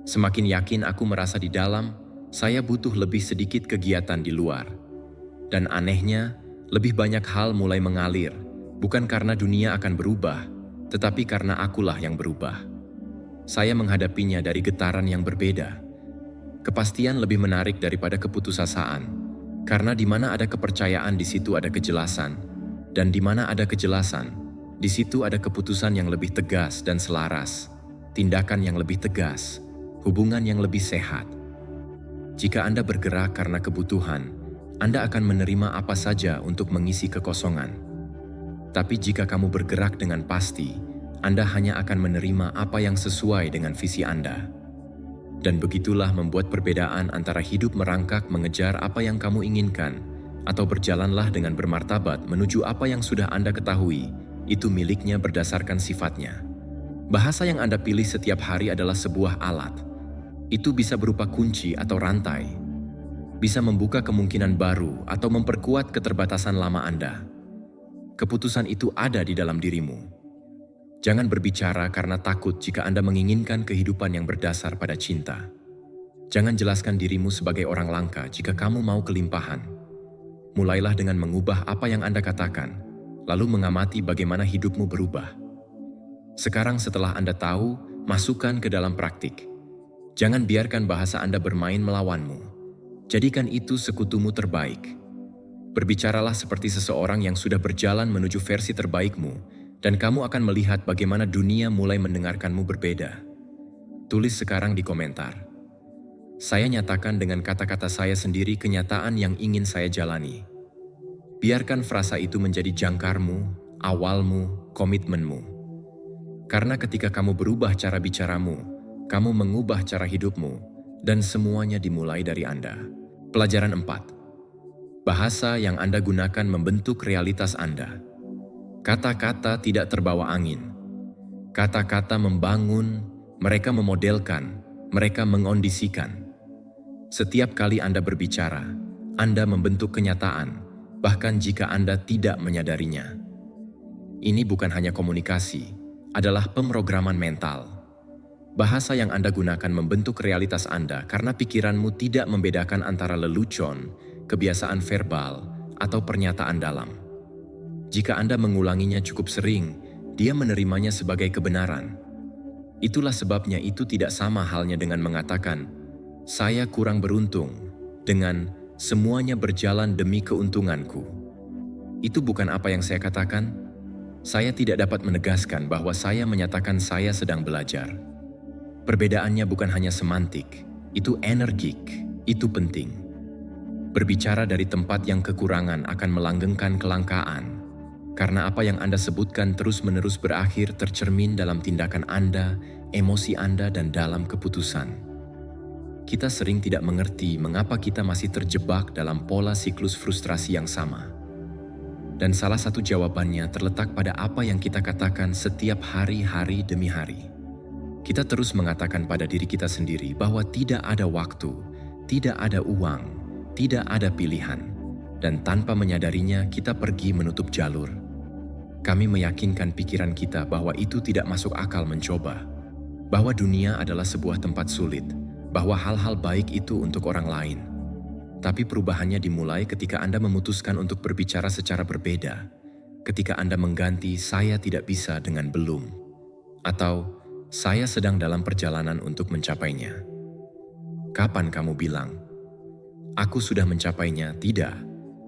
Semakin yakin aku merasa di dalam, saya butuh lebih sedikit kegiatan di luar. Dan anehnya, lebih banyak hal mulai mengalir, Bukan karena dunia akan berubah, tetapi karena akulah yang berubah. Saya menghadapinya dari getaran yang berbeda. Kepastian lebih menarik daripada keputusasaan, karena di mana ada kepercayaan di situ ada kejelasan, dan di mana ada kejelasan, di situ ada keputusan yang lebih tegas dan selaras, tindakan yang lebih tegas, hubungan yang lebih sehat. Jika Anda bergerak karena kebutuhan, Anda akan menerima apa saja untuk mengisi kekosongan. Tapi jika kamu bergerak dengan pasti, Anda hanya akan menerima apa yang sesuai dengan visi Anda. Dan begitulah membuat perbedaan antara hidup merangkak mengejar apa yang kamu inginkan, atau berjalanlah dengan bermartabat menuju apa yang sudah Anda ketahui, itu miliknya berdasarkan sifatnya. Bahasa yang Anda pilih setiap hari adalah sebuah alat. Itu bisa berupa kunci atau rantai. Bisa membuka kemungkinan baru atau memperkuat keterbatasan lama Anda. Keputusan itu ada di dalam dirimu. Jangan berbicara karena takut jika Anda menginginkan kehidupan yang berdasar pada cinta. Jangan jelaskan dirimu sebagai orang langka jika kamu mau kelimpahan. Mulailah dengan mengubah apa yang Anda katakan, lalu mengamati bagaimana hidupmu berubah. Sekarang setelah Anda tahu, masukkan ke dalam praktik. Jangan biarkan bahasa Anda bermain melawanmu. Jadikan itu sekutumu terbaik. Berbicaralah seperti seseorang yang sudah berjalan menuju versi terbaikmu, dan kamu akan melihat bagaimana dunia mulai mendengarkanmu berbeda. Tulis sekarang di komentar. Saya nyatakan dengan kata-kata saya sendiri kenyataan yang ingin saya jalani. Biarkan frasa itu menjadi jangkarmu, awalmu, komitmenmu. Karena ketika kamu berubah cara bicaramu, kamu mengubah cara hidupmu, dan semuanya dimulai dari Anda. Pelajaran 4. Bahasa yang Anda gunakan membentuk realitas Anda. Kata-kata tidak terbawa angin. Kata-kata membangun, mereka memodelkan, mereka mengondisikan. Setiap kali Anda berbicara, Anda membentuk kenyataan, bahkan jika Anda tidak menyadarinya. Ini bukan hanya komunikasi, adalah pemrograman mental. Bahasa yang Anda gunakan membentuk realitas Anda karena pikiranmu tidak membedakan antara lelucon, kebiasaan verbal, atau pernyataan dalam. Jika Anda mengulanginya cukup sering, dia menerimanya sebagai kebenaran. Itulah sebabnya itu tidak sama halnya dengan mengatakan, "Saya kurang beruntung," dengan "semuanya berjalan demi keuntunganku." Itu bukan apa yang saya katakan. Saya tidak dapat menegaskan bahwa saya menyatakan saya sedang belajar. Perbedaannya bukan hanya semantik, itu energik, itu penting. Berbicara dari tempat yang kekurangan akan melanggengkan kelangkaan, karena apa yang Anda sebutkan terus-menerus berakhir tercermin dalam tindakan Anda, emosi Anda, dan dalam keputusan. Kita sering tidak mengerti mengapa kita masih terjebak dalam pola siklus frustrasi yang sama. Dan salah satu jawabannya terletak pada apa yang kita katakan setiap hari demi hari. Kita terus mengatakan pada diri kita sendiri bahwa tidak ada waktu, tidak ada uang, tidak ada pilihan, dan tanpa menyadarinya kita pergi menutup jalur. Kami meyakinkan pikiran kita bahwa itu tidak masuk akal mencoba, bahwa dunia adalah sebuah tempat sulit, bahwa hal-hal baik itu untuk orang lain. Tapi perubahannya dimulai ketika Anda memutuskan untuk berbicara secara berbeda, ketika Anda mengganti "saya tidak bisa" dengan "belum", atau "saya sedang dalam perjalanan untuk mencapainya". Kapan kamu bilang, "Aku sudah mencapainya"? Tidak.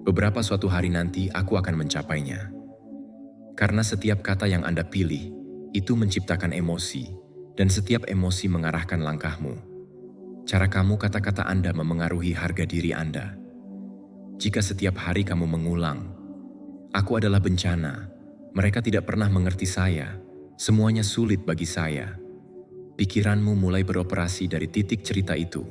Beberapa suatu hari nanti aku akan mencapainya. Karena setiap kata yang Anda pilih, itu menciptakan emosi, dan setiap emosi mengarahkan langkahmu. Cara kamu kata-kata Anda memengaruhi harga diri Anda. Jika setiap hari kamu mengulang, "Aku adalah bencana, mereka tidak pernah mengerti saya, semuanya sulit bagi saya", pikiranmu mulai beroperasi dari titik cerita itu.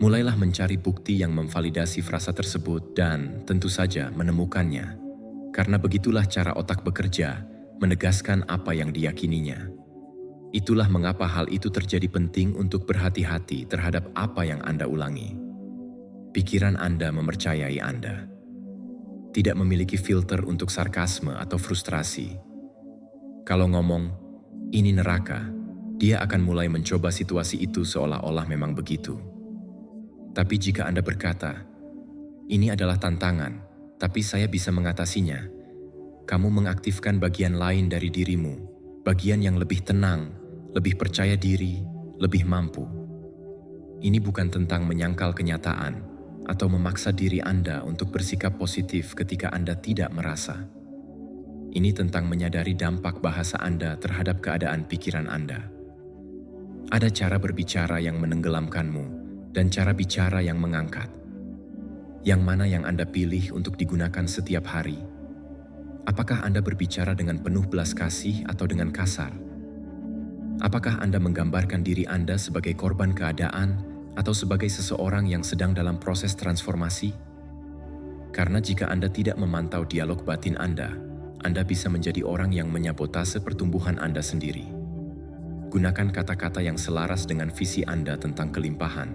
Mulailah mencari bukti yang memvalidasi frasa tersebut dan, tentu saja, menemukannya. Karena begitulah cara otak bekerja, menegaskan apa yang diyakininya. Itulah mengapa hal itu terjadi penting untuk berhati-hati terhadap apa yang Anda ulangi. Pikiran Anda mempercayai Anda. Tidak memiliki filter untuk sarkasme atau frustrasi. Kalau ngomong, "Ini neraka", dia akan mulai mencoba situasi itu seolah-olah memang begitu. Tapi jika Anda berkata, "Ini adalah tantangan, tapi saya bisa mengatasinya", Kamu mengaktifkan bagian lain dari dirimu, bagian yang lebih tenang, lebih percaya diri, lebih mampu. Ini bukan tentang menyangkal kenyataan atau memaksa diri Anda untuk bersikap positif ketika Anda tidak merasa. Ini tentang menyadari dampak bahasa Anda terhadap keadaan pikiran Anda. Ada cara berbicara yang menenggelamkanmu dan cara bicara yang mengangkat. Yang mana yang Anda pilih untuk digunakan setiap hari? Apakah Anda berbicara dengan penuh belas kasih atau dengan kasar? Apakah Anda menggambarkan diri Anda sebagai korban keadaan atau sebagai seseorang yang sedang dalam proses transformasi? Karena jika Anda tidak memantau dialog batin Anda bisa menjadi orang yang menyabotase pertumbuhan Anda sendiri. Gunakan kata-kata yang selaras dengan visi Anda tentang kelimpahan.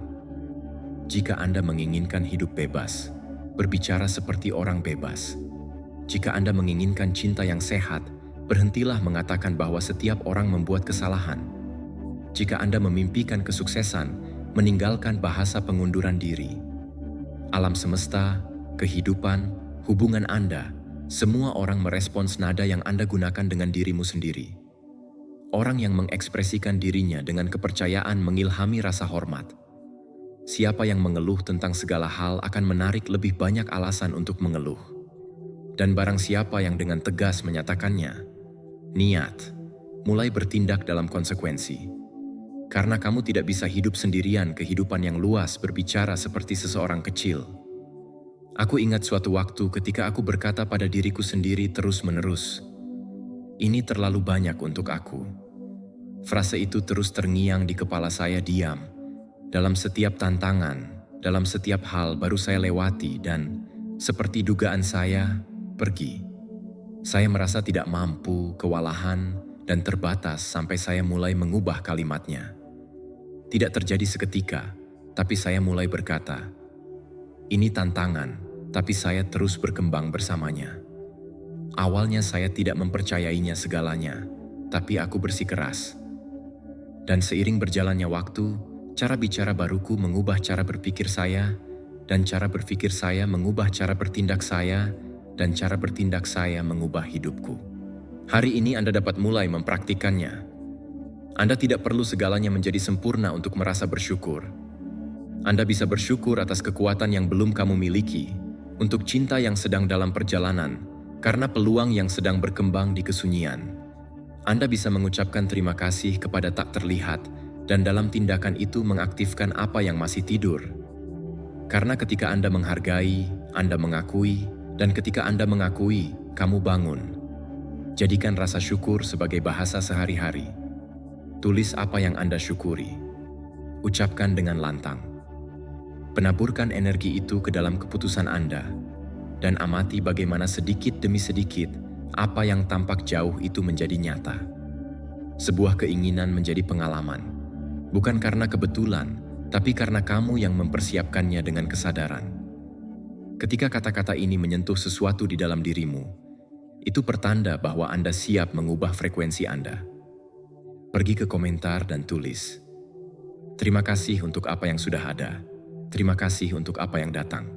Jika Anda menginginkan hidup bebas, berbicara seperti orang bebas. Jika Anda menginginkan cinta yang sehat, berhentilah mengatakan bahwa setiap orang membuat kesalahan. Jika Anda memimpikan kesuksesan, meninggalkan bahasa pengunduran diri. Alam semesta, kehidupan, hubungan Anda, semua orang merespons nada yang Anda gunakan dengan dirimu sendiri. Orang yang mengekspresikan dirinya dengan kepercayaan mengilhami rasa hormat. Siapa yang mengeluh tentang segala hal akan menarik lebih banyak alasan untuk mengeluh. Dan barang siapa yang dengan tegas menyatakannya, niat, mulai bertindak dalam konsekuensi. Karena kamu tidak bisa hidup sendirian kehidupan yang luas berbicara seperti seseorang kecil. Aku ingat suatu waktu ketika aku berkata pada diriku sendiri terus-menerus, ini terlalu banyak untuk aku. Frase itu terus terngiang di kepala saya diam. Dalam setiap tantangan, dalam setiap hal baru saya lewati dan, seperti dugaan saya, pergi. Saya merasa tidak mampu, kewalahan, dan terbatas sampai saya mulai mengubah kalimatnya. Tidak terjadi seketika, tapi saya mulai berkata, ini tantangan, tapi saya terus berkembang bersamanya. Awalnya saya tidak mempercayainya segalanya, tapi aku bersikeras. Dan seiring berjalannya waktu, cara bicara baruku mengubah cara berpikir saya, dan cara berpikir saya mengubah cara bertindak saya, dan cara bertindak saya mengubah hidupku. Hari ini Anda dapat mulai mempraktikannya. Anda tidak perlu segalanya menjadi sempurna untuk merasa bersyukur. Anda bisa bersyukur atas kekuatan yang belum kamu miliki, untuk cinta yang sedang dalam perjalanan, karena peluang yang sedang berkembang di kesunyian. Anda bisa mengucapkan terima kasih kepada tak terlihat, dan dalam tindakan itu mengaktifkan apa yang masih tidur. Karena ketika Anda menghargai, Anda mengakui, dan ketika Anda mengakui, kamu bangun. Jadikan rasa syukur sebagai bahasa sehari-hari. Tulis apa yang Anda syukuri. Ucapkan dengan lantang. Penaburkan energi itu ke dalam keputusan Anda, dan amati bagaimana sedikit demi sedikit apa yang tampak jauh itu menjadi nyata. Sebuah keinginan menjadi pengalaman, bukan karena kebetulan, tapi karena kamu yang mempersiapkannya dengan kesadaran. Ketika kata-kata ini menyentuh sesuatu di dalam dirimu, itu pertanda bahwa Anda siap mengubah frekuensi Anda. Pergi ke komentar dan tulis, terima kasih untuk apa yang sudah ada. Terima kasih untuk apa yang datang.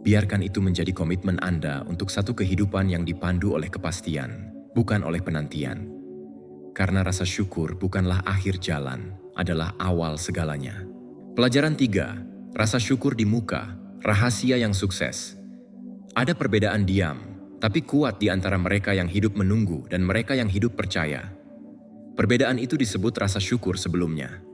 Biarkan itu menjadi komitmen Anda untuk satu kehidupan yang dipandu oleh kepastian, bukan oleh penantian. Karena rasa syukur bukanlah akhir jalan, adalah awal segalanya. Pelajaran 3, rasa syukur di muka, rahasia yang sukses. Ada perbedaan diam, tapi kuat di antara mereka yang hidup menunggu dan mereka yang hidup percaya. Perbedaan itu disebut rasa syukur sebelumnya.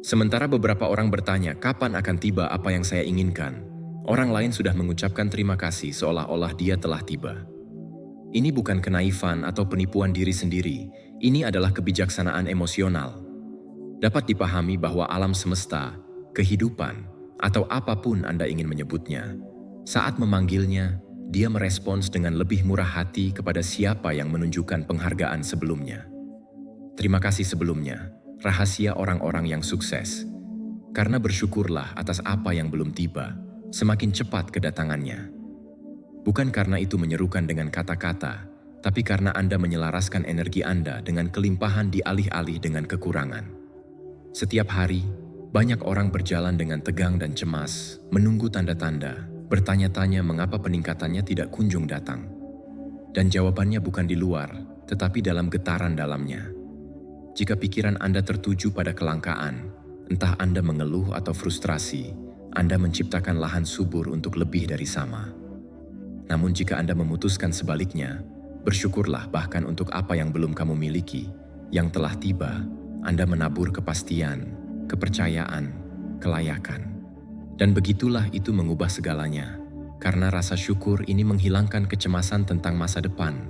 Sementara beberapa orang bertanya, kapan akan tiba apa yang saya inginkan? Orang lain sudah mengucapkan terima kasih seolah-olah dia telah tiba. Ini bukan kenaifan atau penipuan diri sendiri, ini adalah kebijaksanaan emosional. Dapat dipahami bahwa alam semesta, kehidupan, atau apapun Anda ingin menyebutnya, saat memanggilnya, dia merespons dengan lebih murah hati kepada siapa yang menunjukkan penghargaan sebelumnya. Terima kasih sebelumnya. Rahasia orang-orang yang sukses. Karena bersyukurlah atas apa yang belum tiba, semakin cepat kedatangannya. Bukan karena itu menyerukan dengan kata-kata, tapi karena Anda menyelaraskan energi Anda dengan kelimpahan dialih-alih dengan kekurangan. Setiap hari, banyak orang berjalan dengan tegang dan cemas, menunggu tanda-tanda, bertanya-tanya mengapa peningkatannya tidak kunjung datang. Dan jawabannya bukan di luar, tetapi dalam getaran dalamnya. Jika pikiran Anda tertuju pada kelangkaan, entah Anda mengeluh atau frustrasi, Anda menciptakan lahan subur untuk lebih dari sama. Namun jika Anda memutuskan sebaliknya, bersyukurlah bahkan untuk apa yang belum kamu miliki, yang telah tiba. Anda menabur kepastian, kepercayaan, kelayakan. Dan begitulah itu mengubah segalanya. Karena rasa syukur ini menghilangkan kecemasan tentang masa depan.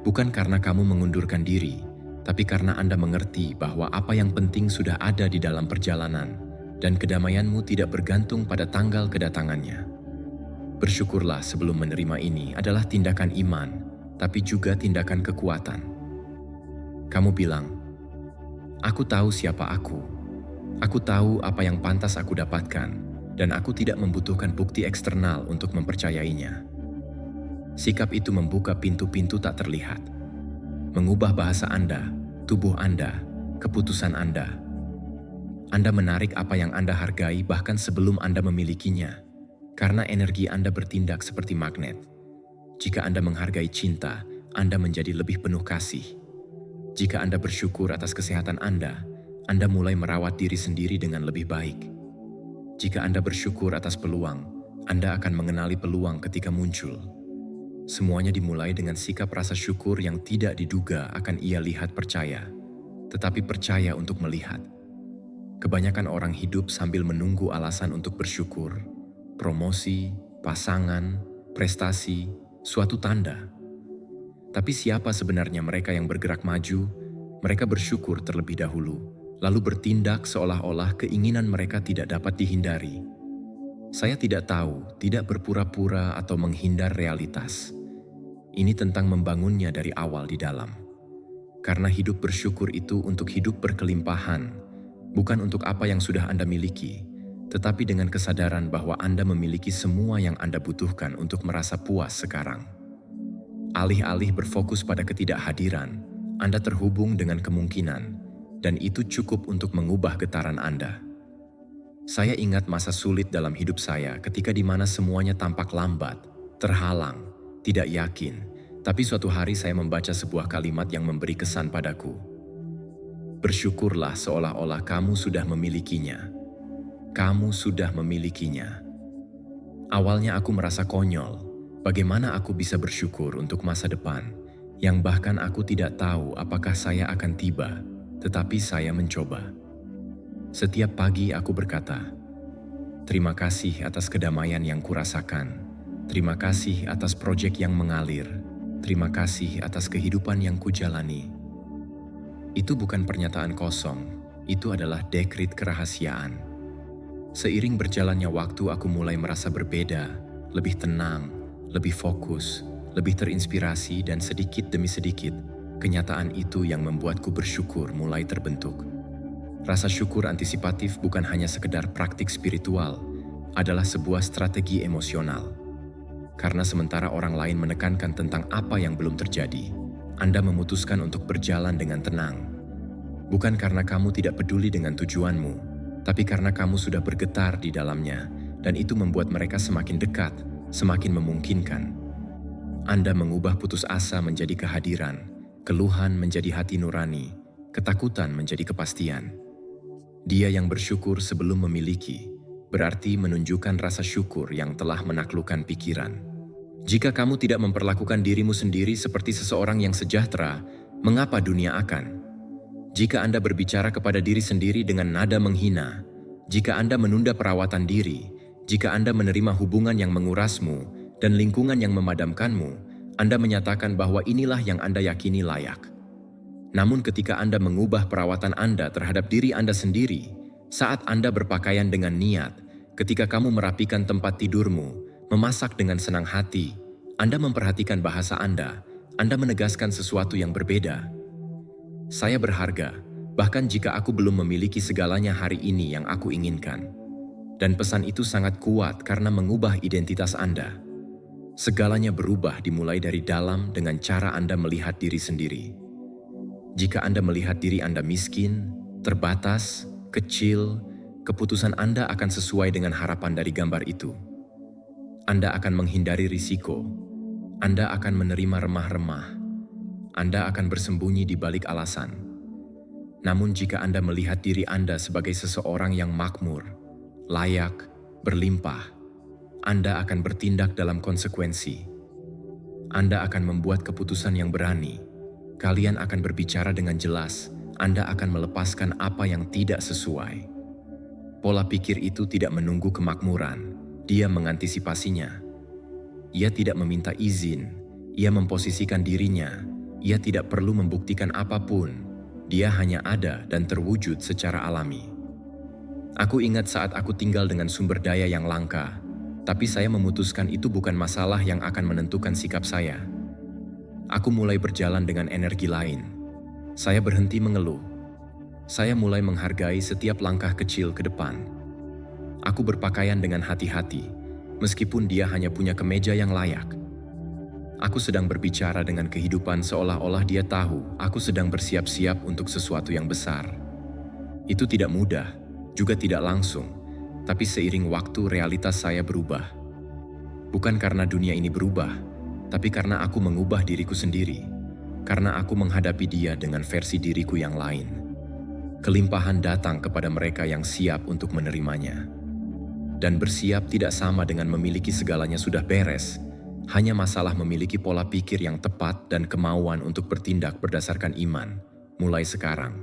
Bukan karena kamu mengundurkan diri, tapi karena Anda mengerti bahwa apa yang penting sudah ada di dalam perjalanan, dan kedamaianmu tidak bergantung pada tanggal kedatangannya. Bersyukurlah sebelum menerima ini adalah tindakan iman, tapi juga tindakan kekuatan. Kamu bilang, "Aku tahu siapa aku. Aku tahu apa yang pantas aku dapatkan, dan aku tidak membutuhkan bukti eksternal untuk mempercayainya." Sikap itu membuka pintu-pintu tak terlihat, mengubah bahasa Anda, tubuh Anda, keputusan Anda. Anda menarik apa yang Anda hargai bahkan sebelum Anda memilikinya, karena energi Anda bertindak seperti magnet. Jika Anda menghargai cinta, Anda menjadi lebih penuh kasih. Jika Anda bersyukur atas kesehatan Anda mulai merawat diri sendiri dengan lebih baik. Jika Anda bersyukur atas peluang, Anda akan mengenali peluang ketika muncul. Semuanya dimulai dengan sikap rasa syukur yang tidak diduga akan ia lihat percaya, tetapi percaya untuk melihat. Kebanyakan orang hidup sambil menunggu alasan untuk bersyukur, promosi, pasangan, prestasi, suatu tanda. Tapi siapa sebenarnya mereka yang bergerak maju? Mereka bersyukur terlebih dahulu, lalu bertindak seolah-olah keinginan mereka tidak dapat dihindari. Saya tidak tahu, tidak berpura-pura atau menghindar realitas. Ini tentang membangunnya dari awal di dalam. Karena hidup bersyukur itu untuk hidup berkelimpahan, bukan untuk apa yang sudah Anda miliki, tetapi dengan kesadaran bahwa Anda memiliki semua yang Anda butuhkan untuk merasa puas sekarang. Alih-alih berfokus pada ketidakhadiran, Anda terhubung dengan kemungkinan, dan itu cukup untuk mengubah getaran Anda. Saya ingat masa sulit dalam hidup saya ketika di mana semuanya tampak lambat, terhalang, tidak yakin, tapi suatu hari saya membaca sebuah kalimat yang memberi kesan padaku. Bersyukurlah seolah-olah kamu sudah memilikinya. Kamu sudah memilikinya. Awalnya aku merasa konyol, bagaimana aku bisa bersyukur untuk masa depan, yang bahkan aku tidak tahu apakah saya akan tiba, tetapi saya mencoba. Setiap pagi aku berkata, "Terima kasih atas kedamaian yang kurasakan. Terima kasih atas proyek yang mengalir. Terima kasih atas kehidupan yang kujalani." Itu bukan pernyataan kosong, itu adalah dekrit kerahasiaan. Seiring berjalannya waktu aku mulai merasa berbeda, lebih tenang, lebih fokus, lebih terinspirasi, dan sedikit demi sedikit, kenyataan itu yang membuatku bersyukur mulai terbentuk. Rasa syukur antisipatif bukan hanya sekedar praktik spiritual, adalah sebuah strategi emosional. Karena sementara orang lain menekankan tentang apa yang belum terjadi, Anda memutuskan untuk berjalan dengan tenang. Bukan karena kamu tidak peduli dengan tujuanmu, tapi karena kamu sudah bergetar di dalamnya, dan itu membuat mereka semakin dekat, semakin memungkinkan. Anda mengubah putus asa menjadi kehadiran, keluhan menjadi hati nurani, ketakutan menjadi kepastian. Dia yang bersyukur sebelum memiliki, berarti menunjukkan rasa syukur yang telah menaklukkan pikiran. Jika kamu tidak memperlakukan dirimu sendiri seperti seseorang yang sejahtera, mengapa dunia akan? Jika Anda berbicara kepada diri sendiri dengan nada menghina, jika Anda menunda perawatan diri, jika Anda menerima hubungan yang mengurasmu dan lingkungan yang memadamkanmu, Anda menyatakan bahwa inilah yang Anda yakini layak. Namun ketika Anda mengubah perawatan Anda terhadap diri Anda sendiri, saat Anda berpakaian dengan niat, ketika kamu merapikan tempat tidurmu, memasak dengan senang hati, Anda memperhatikan bahasa Anda menegaskan sesuatu yang berbeda. Saya berharga, bahkan jika aku belum memiliki segalanya hari ini yang aku inginkan. Dan pesan itu sangat kuat karena mengubah identitas Anda. Segalanya berubah dimulai dari dalam dengan cara Anda melihat diri sendiri. Jika Anda melihat diri Anda miskin, terbatas, kecil, keputusan Anda akan sesuai dengan harapan dari gambar itu. Anda akan menghindari risiko. Anda akan menerima remah-remah. Anda akan bersembunyi di balik alasan. Namun jika Anda melihat diri Anda sebagai seseorang yang makmur, layak, berlimpah, Anda akan bertindak dalam konsekuensi. Anda akan membuat keputusan yang berani. Kalian akan berbicara dengan jelas. Anda akan melepaskan apa yang tidak sesuai. Pola pikir itu tidak menunggu kemakmuran. Dia mengantisipasinya. Ia tidak meminta izin. Ia memposisikan dirinya. Ia tidak perlu membuktikan apapun. Dia hanya ada dan terwujud secara alami. Aku ingat saat aku tinggal dengan sumber daya yang langka. Tapi saya memutuskan itu bukan masalah yang akan menentukan sikap saya. Aku mulai berjalan dengan energi lain. Saya berhenti mengeluh. Saya mulai menghargai setiap langkah kecil ke depan. Aku berpakaian dengan hati-hati, meskipun dia hanya punya kemeja yang layak. Aku sedang berbicara dengan kehidupan seolah-olah dia tahu aku sedang bersiap-siap untuk sesuatu yang besar. Itu tidak mudah, juga tidak langsung. Tapi seiring waktu realitas saya berubah. Bukan karena dunia ini berubah, tapi karena aku mengubah diriku sendiri. Karena aku menghadapi dia dengan versi diriku yang lain. Kelimpahan datang kepada mereka yang siap untuk menerimanya. Dan bersiap tidak sama dengan memiliki segalanya sudah beres. Hanya masalah memiliki pola pikir yang tepat dan kemauan untuk bertindak berdasarkan iman. Mulai sekarang,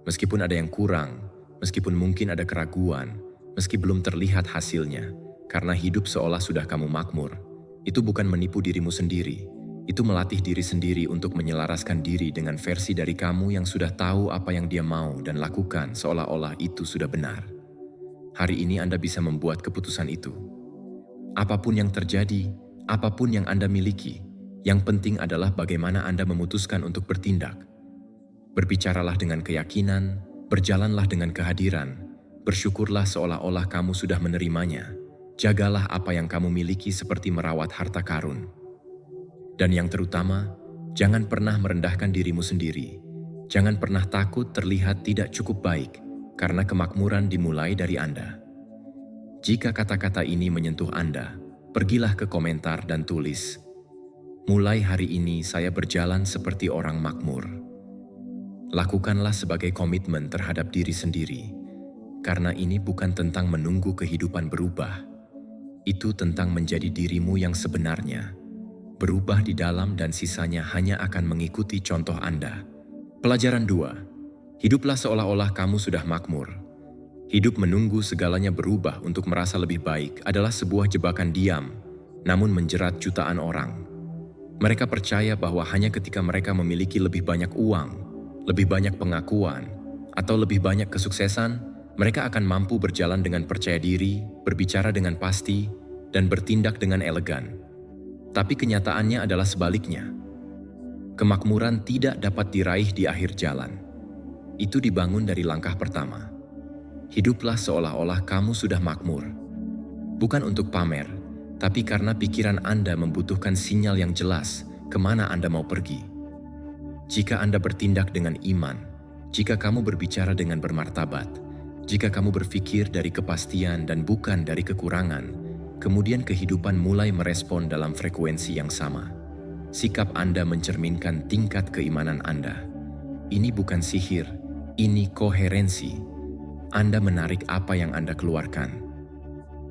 meskipun ada yang kurang, meskipun mungkin ada keraguan, meski belum terlihat hasilnya, karena hidup seolah sudah kamu makmur, itu bukan menipu dirimu sendiri. Itu melatih diri sendiri untuk menyelaraskan diri dengan versi dari kamu yang sudah tahu apa yang dia mau dan lakukan seolah-olah itu sudah benar. Hari ini Anda bisa membuat keputusan itu. Apapun yang terjadi, apapun yang Anda miliki, yang penting adalah bagaimana Anda memutuskan untuk bertindak. Berbicaralah dengan keyakinan, berjalanlah dengan kehadiran, bersyukurlah seolah-olah kamu sudah menerimanya. Jagalah apa yang kamu miliki seperti merawat harta karun. Dan yang terutama, jangan pernah merendahkan dirimu sendiri. Jangan pernah takut terlihat tidak cukup baik, karena kemakmuran dimulai dari Anda. Jika kata-kata ini menyentuh Anda, pergilah ke komentar dan tulis, "Mulai hari ini saya berjalan seperti orang makmur." Lakukanlah sebagai komitmen terhadap diri sendiri. Karena ini bukan tentang menunggu kehidupan berubah. Itu tentang menjadi dirimu yang sebenarnya. Berubah di dalam dan sisanya hanya akan mengikuti contoh Anda. Pelajaran 2. Hiduplah seolah-olah kamu sudah makmur. Hidup menunggu segalanya berubah untuk merasa lebih baik adalah sebuah jebakan diam, namun menjerat jutaan orang. Mereka percaya bahwa hanya ketika mereka memiliki lebih banyak uang, lebih banyak pengakuan, atau lebih banyak kesuksesan, mereka akan mampu berjalan dengan percaya diri, berbicara dengan pasti, dan bertindak dengan elegan. Tapi kenyataannya adalah sebaliknya. Kemakmuran tidak dapat diraih di akhir jalan. Itu dibangun dari langkah pertama. Hiduplah seolah-olah kamu sudah makmur. Bukan untuk pamer, tapi karena pikiran Anda membutuhkan sinyal yang jelas kemana Anda mau pergi. Jika Anda bertindak dengan iman, jika kamu berbicara dengan bermartabat, jika kamu berpikir dari kepastian dan bukan dari kekurangan, kemudian kehidupan mulai merespon dalam frekuensi yang sama. Sikap Anda mencerminkan tingkat keimanan Anda. Ini bukan sihir, ini koherensi. Anda menarik apa yang Anda keluarkan.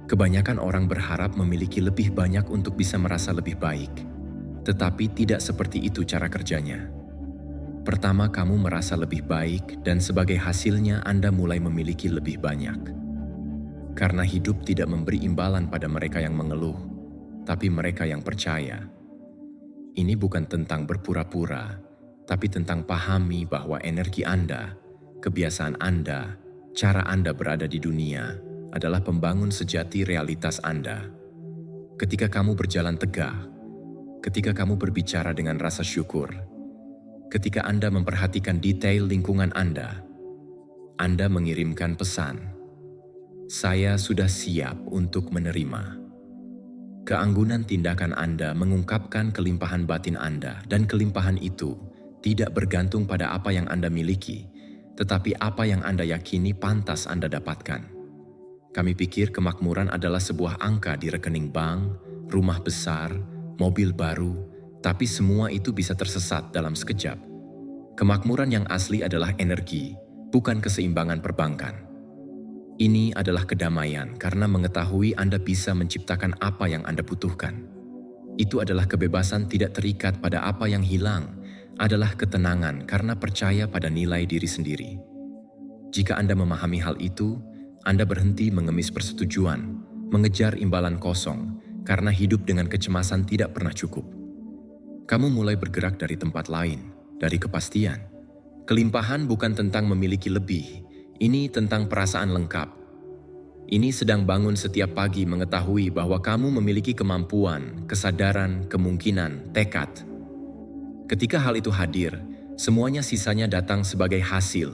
Kebanyakan orang berharap memiliki lebih banyak untuk bisa merasa lebih baik. Tetapi tidak seperti itu cara kerjanya. Pertama, kamu merasa lebih baik dan sebagai hasilnya Anda mulai memiliki lebih banyak. Karena hidup tidak memberi imbalan pada mereka yang mengeluh, tapi mereka yang percaya. Ini bukan tentang berpura-pura, tapi tentang pahami bahwa energi Anda, kebiasaan Anda, cara Anda berada di dunia adalah pembangun sejati realitas Anda. Ketika kamu berjalan tegak, ketika kamu berbicara dengan rasa syukur, ketika Anda memperhatikan detail lingkungan Anda mengirimkan pesan, "Saya sudah siap untuk menerima." Keanggunan tindakan Anda mengungkapkan kelimpahan batin Anda, dan kelimpahan itu tidak bergantung pada apa yang Anda miliki, tetapi apa yang Anda yakini pantas Anda dapatkan. Kami pikir kemakmuran adalah sebuah angka di rekening bank, rumah besar, mobil baru, Tapi semua itu bisa tersesat dalam sekejap. Kemakmuran yang asli adalah energi, bukan keseimbangan perbankan. Ini adalah kedamaian karena mengetahui Anda bisa menciptakan apa yang Anda butuhkan. Itu adalah kebebasan tidak terikat pada apa yang hilang, adalah ketenangan karena percaya pada nilai diri sendiri. Jika Anda memahami hal itu, Anda berhenti mengemis persetujuan, mengejar imbalan kosong, karena hidup dengan kecemasan tidak pernah cukup. Kamu mulai bergerak dari tempat lain, dari kepastian. Kelimpahan bukan tentang memiliki lebih, ini tentang perasaan lengkap. Ini sedang bangun setiap pagi mengetahui bahwa kamu memiliki kemampuan, kesadaran, kemungkinan, tekad. Ketika hal itu hadir, semuanya sisanya datang sebagai hasil,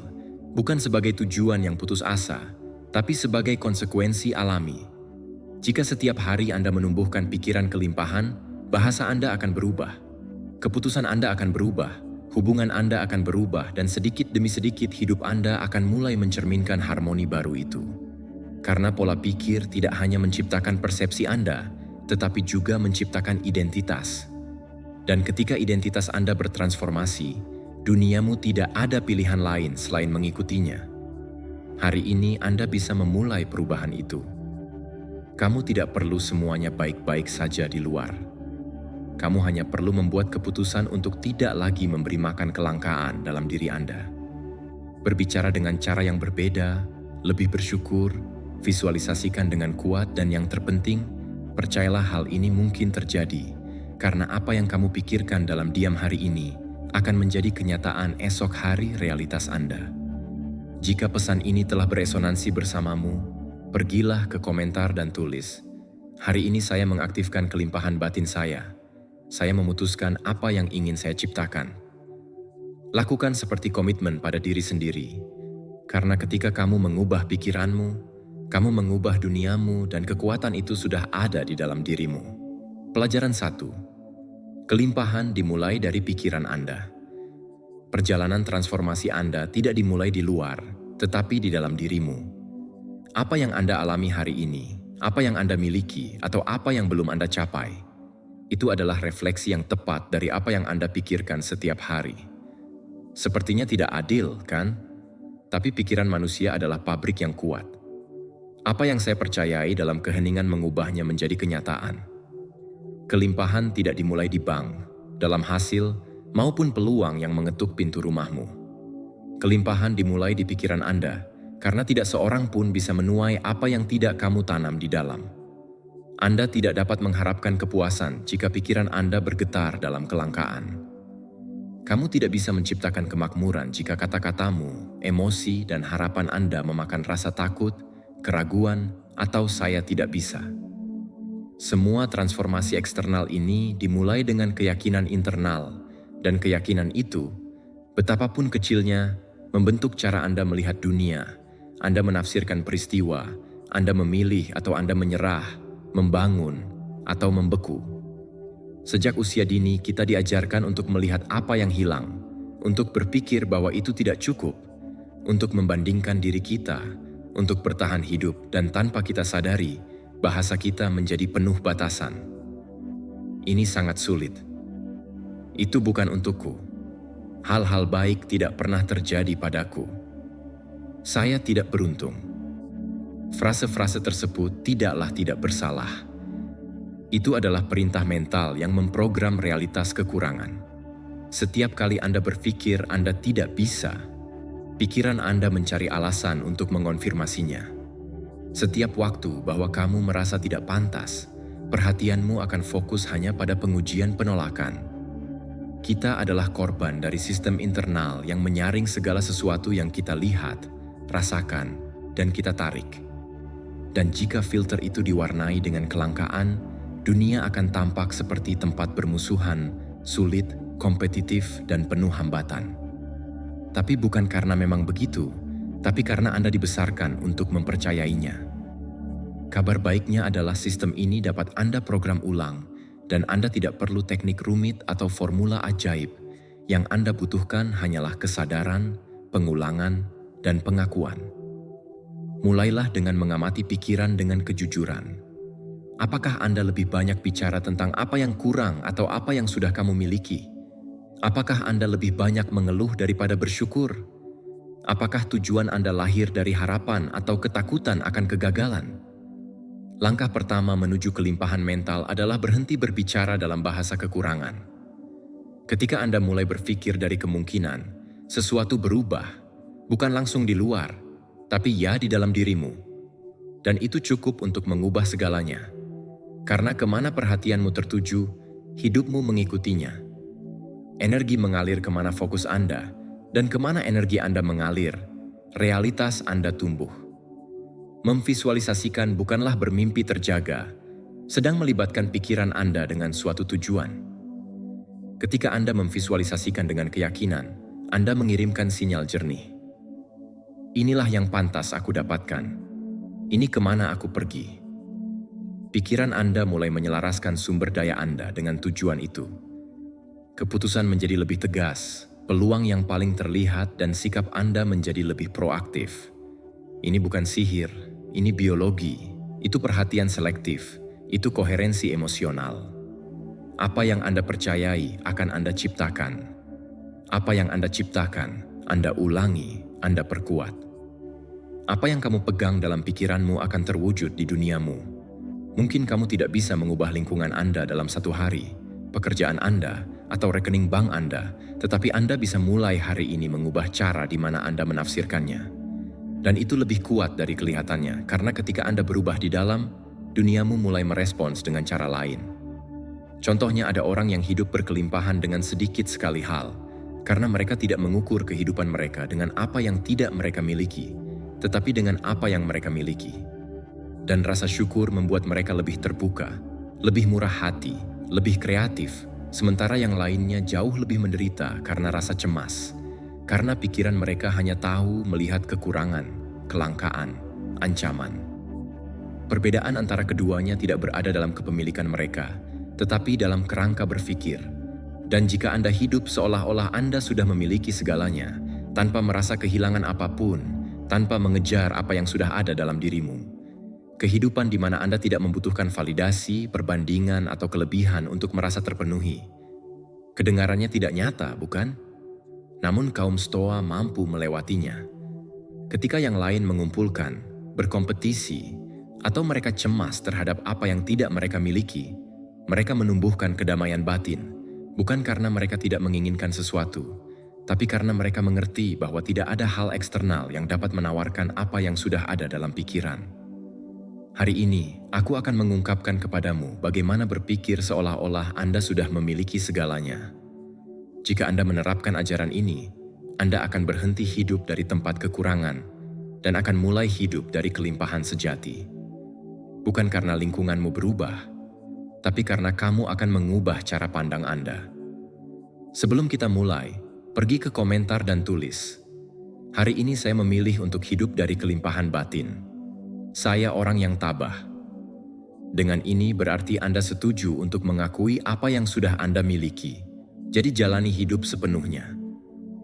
bukan sebagai tujuan yang putus asa, tapi sebagai konsekuensi alami. Jika setiap hari Anda menumbuhkan pikiran kelimpahan, bahasa Anda akan berubah. Keputusan Anda akan berubah, hubungan Anda akan berubah, dan sedikit demi sedikit hidup Anda akan mulai mencerminkan harmoni baru itu. Karena pola pikir tidak hanya menciptakan persepsi Anda, tetapi juga menciptakan identitas. Dan ketika identitas Anda bertransformasi, duniamu tidak ada pilihan lain selain mengikutinya. Hari ini Anda bisa memulai perubahan itu. Kamu tidak perlu semuanya baik-baik saja di luar. Kamu hanya perlu membuat keputusan untuk tidak lagi memberi makan kelangkaan dalam diri Anda. Berbicara dengan cara yang berbeda, lebih bersyukur, visualisasikan dengan kuat, dan yang terpenting, percayalah hal ini mungkin terjadi, karena apa yang kamu pikirkan dalam diam hari ini akan menjadi kenyataan esok hari realitas Anda. Jika pesan ini telah beresonansi bersamamu, pergilah ke komentar dan tulis, "Hari ini saya mengaktifkan kelimpahan batin saya. Saya memutuskan apa yang ingin saya ciptakan." Lakukan seperti komitmen pada diri sendiri. Karena ketika kamu mengubah pikiranmu, kamu mengubah duniamu, dan kekuatan itu sudah ada di dalam dirimu. Pelajaran 1. Kelimpahan dimulai dari pikiran Anda. Perjalanan transformasi Anda tidak dimulai di luar, tetapi di dalam dirimu. Apa yang Anda alami hari ini, apa yang Anda miliki, atau apa yang belum Anda capai, itu adalah refleksi yang tepat dari apa yang Anda pikirkan setiap hari. Sepertinya tidak adil, kan? Tapi pikiran manusia adalah pabrik yang kuat. Apa yang saya percayai dalam keheningan mengubahnya menjadi kenyataan. Kelimpahan tidak dimulai di bank, dalam hasil, maupun peluang yang mengetuk pintu rumahmu. Kelimpahan dimulai di pikiran Anda, karena tidak seorang pun bisa menuai apa yang tidak kamu tanam di dalam. Anda tidak dapat mengharapkan kepuasan jika pikiran Anda bergetar dalam kelangkaan. Kamu tidak bisa menciptakan kemakmuran jika kata-katamu, emosi, dan harapan Anda memakan rasa takut, keraguan, atau saya tidak bisa. Semua transformasi eksternal ini dimulai dengan keyakinan internal, dan keyakinan itu, betapapun kecilnya, membentuk cara Anda melihat dunia. Anda menafsirkan peristiwa, Anda memilih atau Anda menyerah, membangun, atau membeku. Sejak usia dini, kita diajarkan untuk melihat apa yang hilang, untuk berpikir bahwa itu tidak cukup, untuk membandingkan diri kita, untuk bertahan hidup, dan tanpa kita sadari, bahasa kita menjadi penuh batasan. Ini sangat sulit. Itu bukan untukku. Hal-hal baik tidak pernah terjadi padaku. Saya tidak beruntung. Frase-frase tersebut tidaklah tidak bersalah. Itu adalah perintah mental yang memprogram realitas kekurangan. Setiap kali Anda berpikir Anda tidak bisa, pikiran Anda mencari alasan untuk mengonfirmasinya. Setiap waktu bahwa kamu merasa tidak pantas, perhatianmu akan fokus hanya pada pengujian penolakan. Kita adalah korban dari sistem internal yang menyaring segala sesuatu yang kita lihat, rasakan, dan kita tarik. Dan jika filter itu diwarnai dengan kelangkaan, dunia akan tampak seperti tempat bermusuhan, sulit, kompetitif, dan penuh hambatan. Tapi bukan karena memang begitu, tapi karena Anda dibesarkan untuk mempercayainya. Kabar baiknya adalah sistem ini dapat Anda program ulang, dan Anda tidak perlu teknik rumit atau formula ajaib. Yang Anda butuhkan hanyalah kesadaran, pengulangan, dan pengakuan. Mulailah dengan mengamati pikiran dengan kejujuran. Apakah Anda lebih banyak bicara tentang apa yang kurang atau apa yang sudah kamu miliki? Apakah Anda lebih banyak mengeluh daripada bersyukur? Apakah tujuan Anda lahir dari harapan atau ketakutan akan kegagalan? Langkah pertama menuju kelimpahan mental adalah berhenti berbicara dalam bahasa kekurangan. Ketika Anda mulai berpikir dari kemungkinan, sesuatu berubah, bukan langsung di luar, tapi ya di dalam dirimu. Dan itu cukup untuk mengubah segalanya. Karena kemana perhatianmu tertuju, hidupmu mengikutinya. Energi mengalir kemana fokus Anda, dan kemana energi Anda mengalir, realitas Anda tumbuh. Memvisualisasikan bukanlah bermimpi terjaga, sedang melibatkan pikiran Anda dengan suatu tujuan. Ketika Anda memvisualisasikan dengan keyakinan, Anda mengirimkan sinyal jernih. Inilah yang pantas aku dapatkan. Ini kemana aku pergi. Pikiran Anda mulai menyelaraskan sumber daya Anda dengan tujuan itu. Keputusan menjadi lebih tegas, peluang yang paling terlihat dan sikap Anda menjadi lebih proaktif. Ini bukan sihir, ini biologi, itu perhatian selektif, itu koherensi emosional. Apa yang Anda percayai akan Anda ciptakan. Apa yang Anda ciptakan, Anda ulangi, Anda perkuat. Apa yang kamu pegang dalam pikiranmu akan terwujud di duniamu. Mungkin kamu tidak bisa mengubah lingkungan Anda dalam satu hari, pekerjaan Anda, atau rekening bank Anda, tetapi Anda bisa mulai hari ini mengubah cara di mana Anda menafsirkannya. Dan itu lebih kuat dari kelihatannya, karena ketika Anda berubah di dalam, duniamu mulai merespons dengan cara lain. Contohnya ada orang yang hidup berkelimpahan dengan sedikit sekali hal, karena mereka tidak mengukur kehidupan mereka dengan apa yang tidak mereka miliki, tetapi dengan apa yang mereka miliki. Dan rasa syukur membuat mereka lebih terbuka, lebih murah hati, lebih kreatif, sementara yang lainnya jauh lebih menderita karena rasa cemas, karena pikiran mereka hanya tahu melihat kekurangan, kelangkaan, ancaman. Perbedaan antara keduanya tidak berada dalam kepemilikan mereka, tetapi dalam kerangka berpikir. Dan jika Anda hidup seolah-olah Anda sudah memiliki segalanya, tanpa merasa kehilangan apapun, tanpa mengejar apa yang sudah ada dalam dirimu, kehidupan di mana Anda tidak membutuhkan validasi, perbandingan, atau kelebihan untuk merasa terpenuhi. Kedengarannya tidak nyata, bukan? Namun kaum Stoa mampu melewatinya. Ketika yang lain mengumpulkan, berkompetisi, atau mereka cemas terhadap apa yang tidak mereka miliki, mereka menumbuhkan kedamaian batin, bukan karena mereka tidak menginginkan sesuatu, tapi karena mereka mengerti bahwa tidak ada hal eksternal yang dapat menawarkan apa yang sudah ada dalam pikiran. Hari ini, aku akan mengungkapkan kepadamu bagaimana berpikir seolah-olah Anda sudah memiliki segalanya. Jika Anda menerapkan ajaran ini, Anda akan berhenti hidup dari tempat kekurangan dan akan mulai hidup dari kelimpahan sejati. Bukan karena lingkunganmu berubah, tapi karena kamu akan mengubah cara pandang Anda. Sebelum kita mulai, pergi ke komentar dan tulis, "Hari ini saya memilih untuk hidup dari kelimpahan batin. Saya orang yang tabah." Dengan ini berarti Anda setuju untuk mengakui apa yang sudah Anda miliki. Jadi jalani hidup sepenuhnya.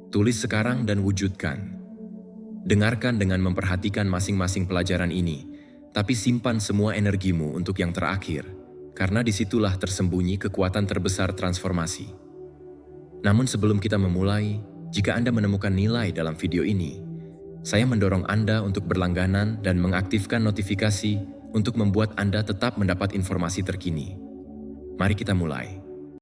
Tulis sekarang dan wujudkan. Dengarkan dengan memperhatikan masing-masing pelajaran ini, tapi simpan semua energimu untuk yang terakhir, karena disitulah tersembunyi kekuatan terbesar transformasi. Namun sebelum kita memulai, jika Anda menemukan nilai dalam video ini, saya mendorong Anda untuk berlangganan dan mengaktifkan notifikasi untuk membuat Anda tetap mendapat informasi terkini. Mari kita mulai.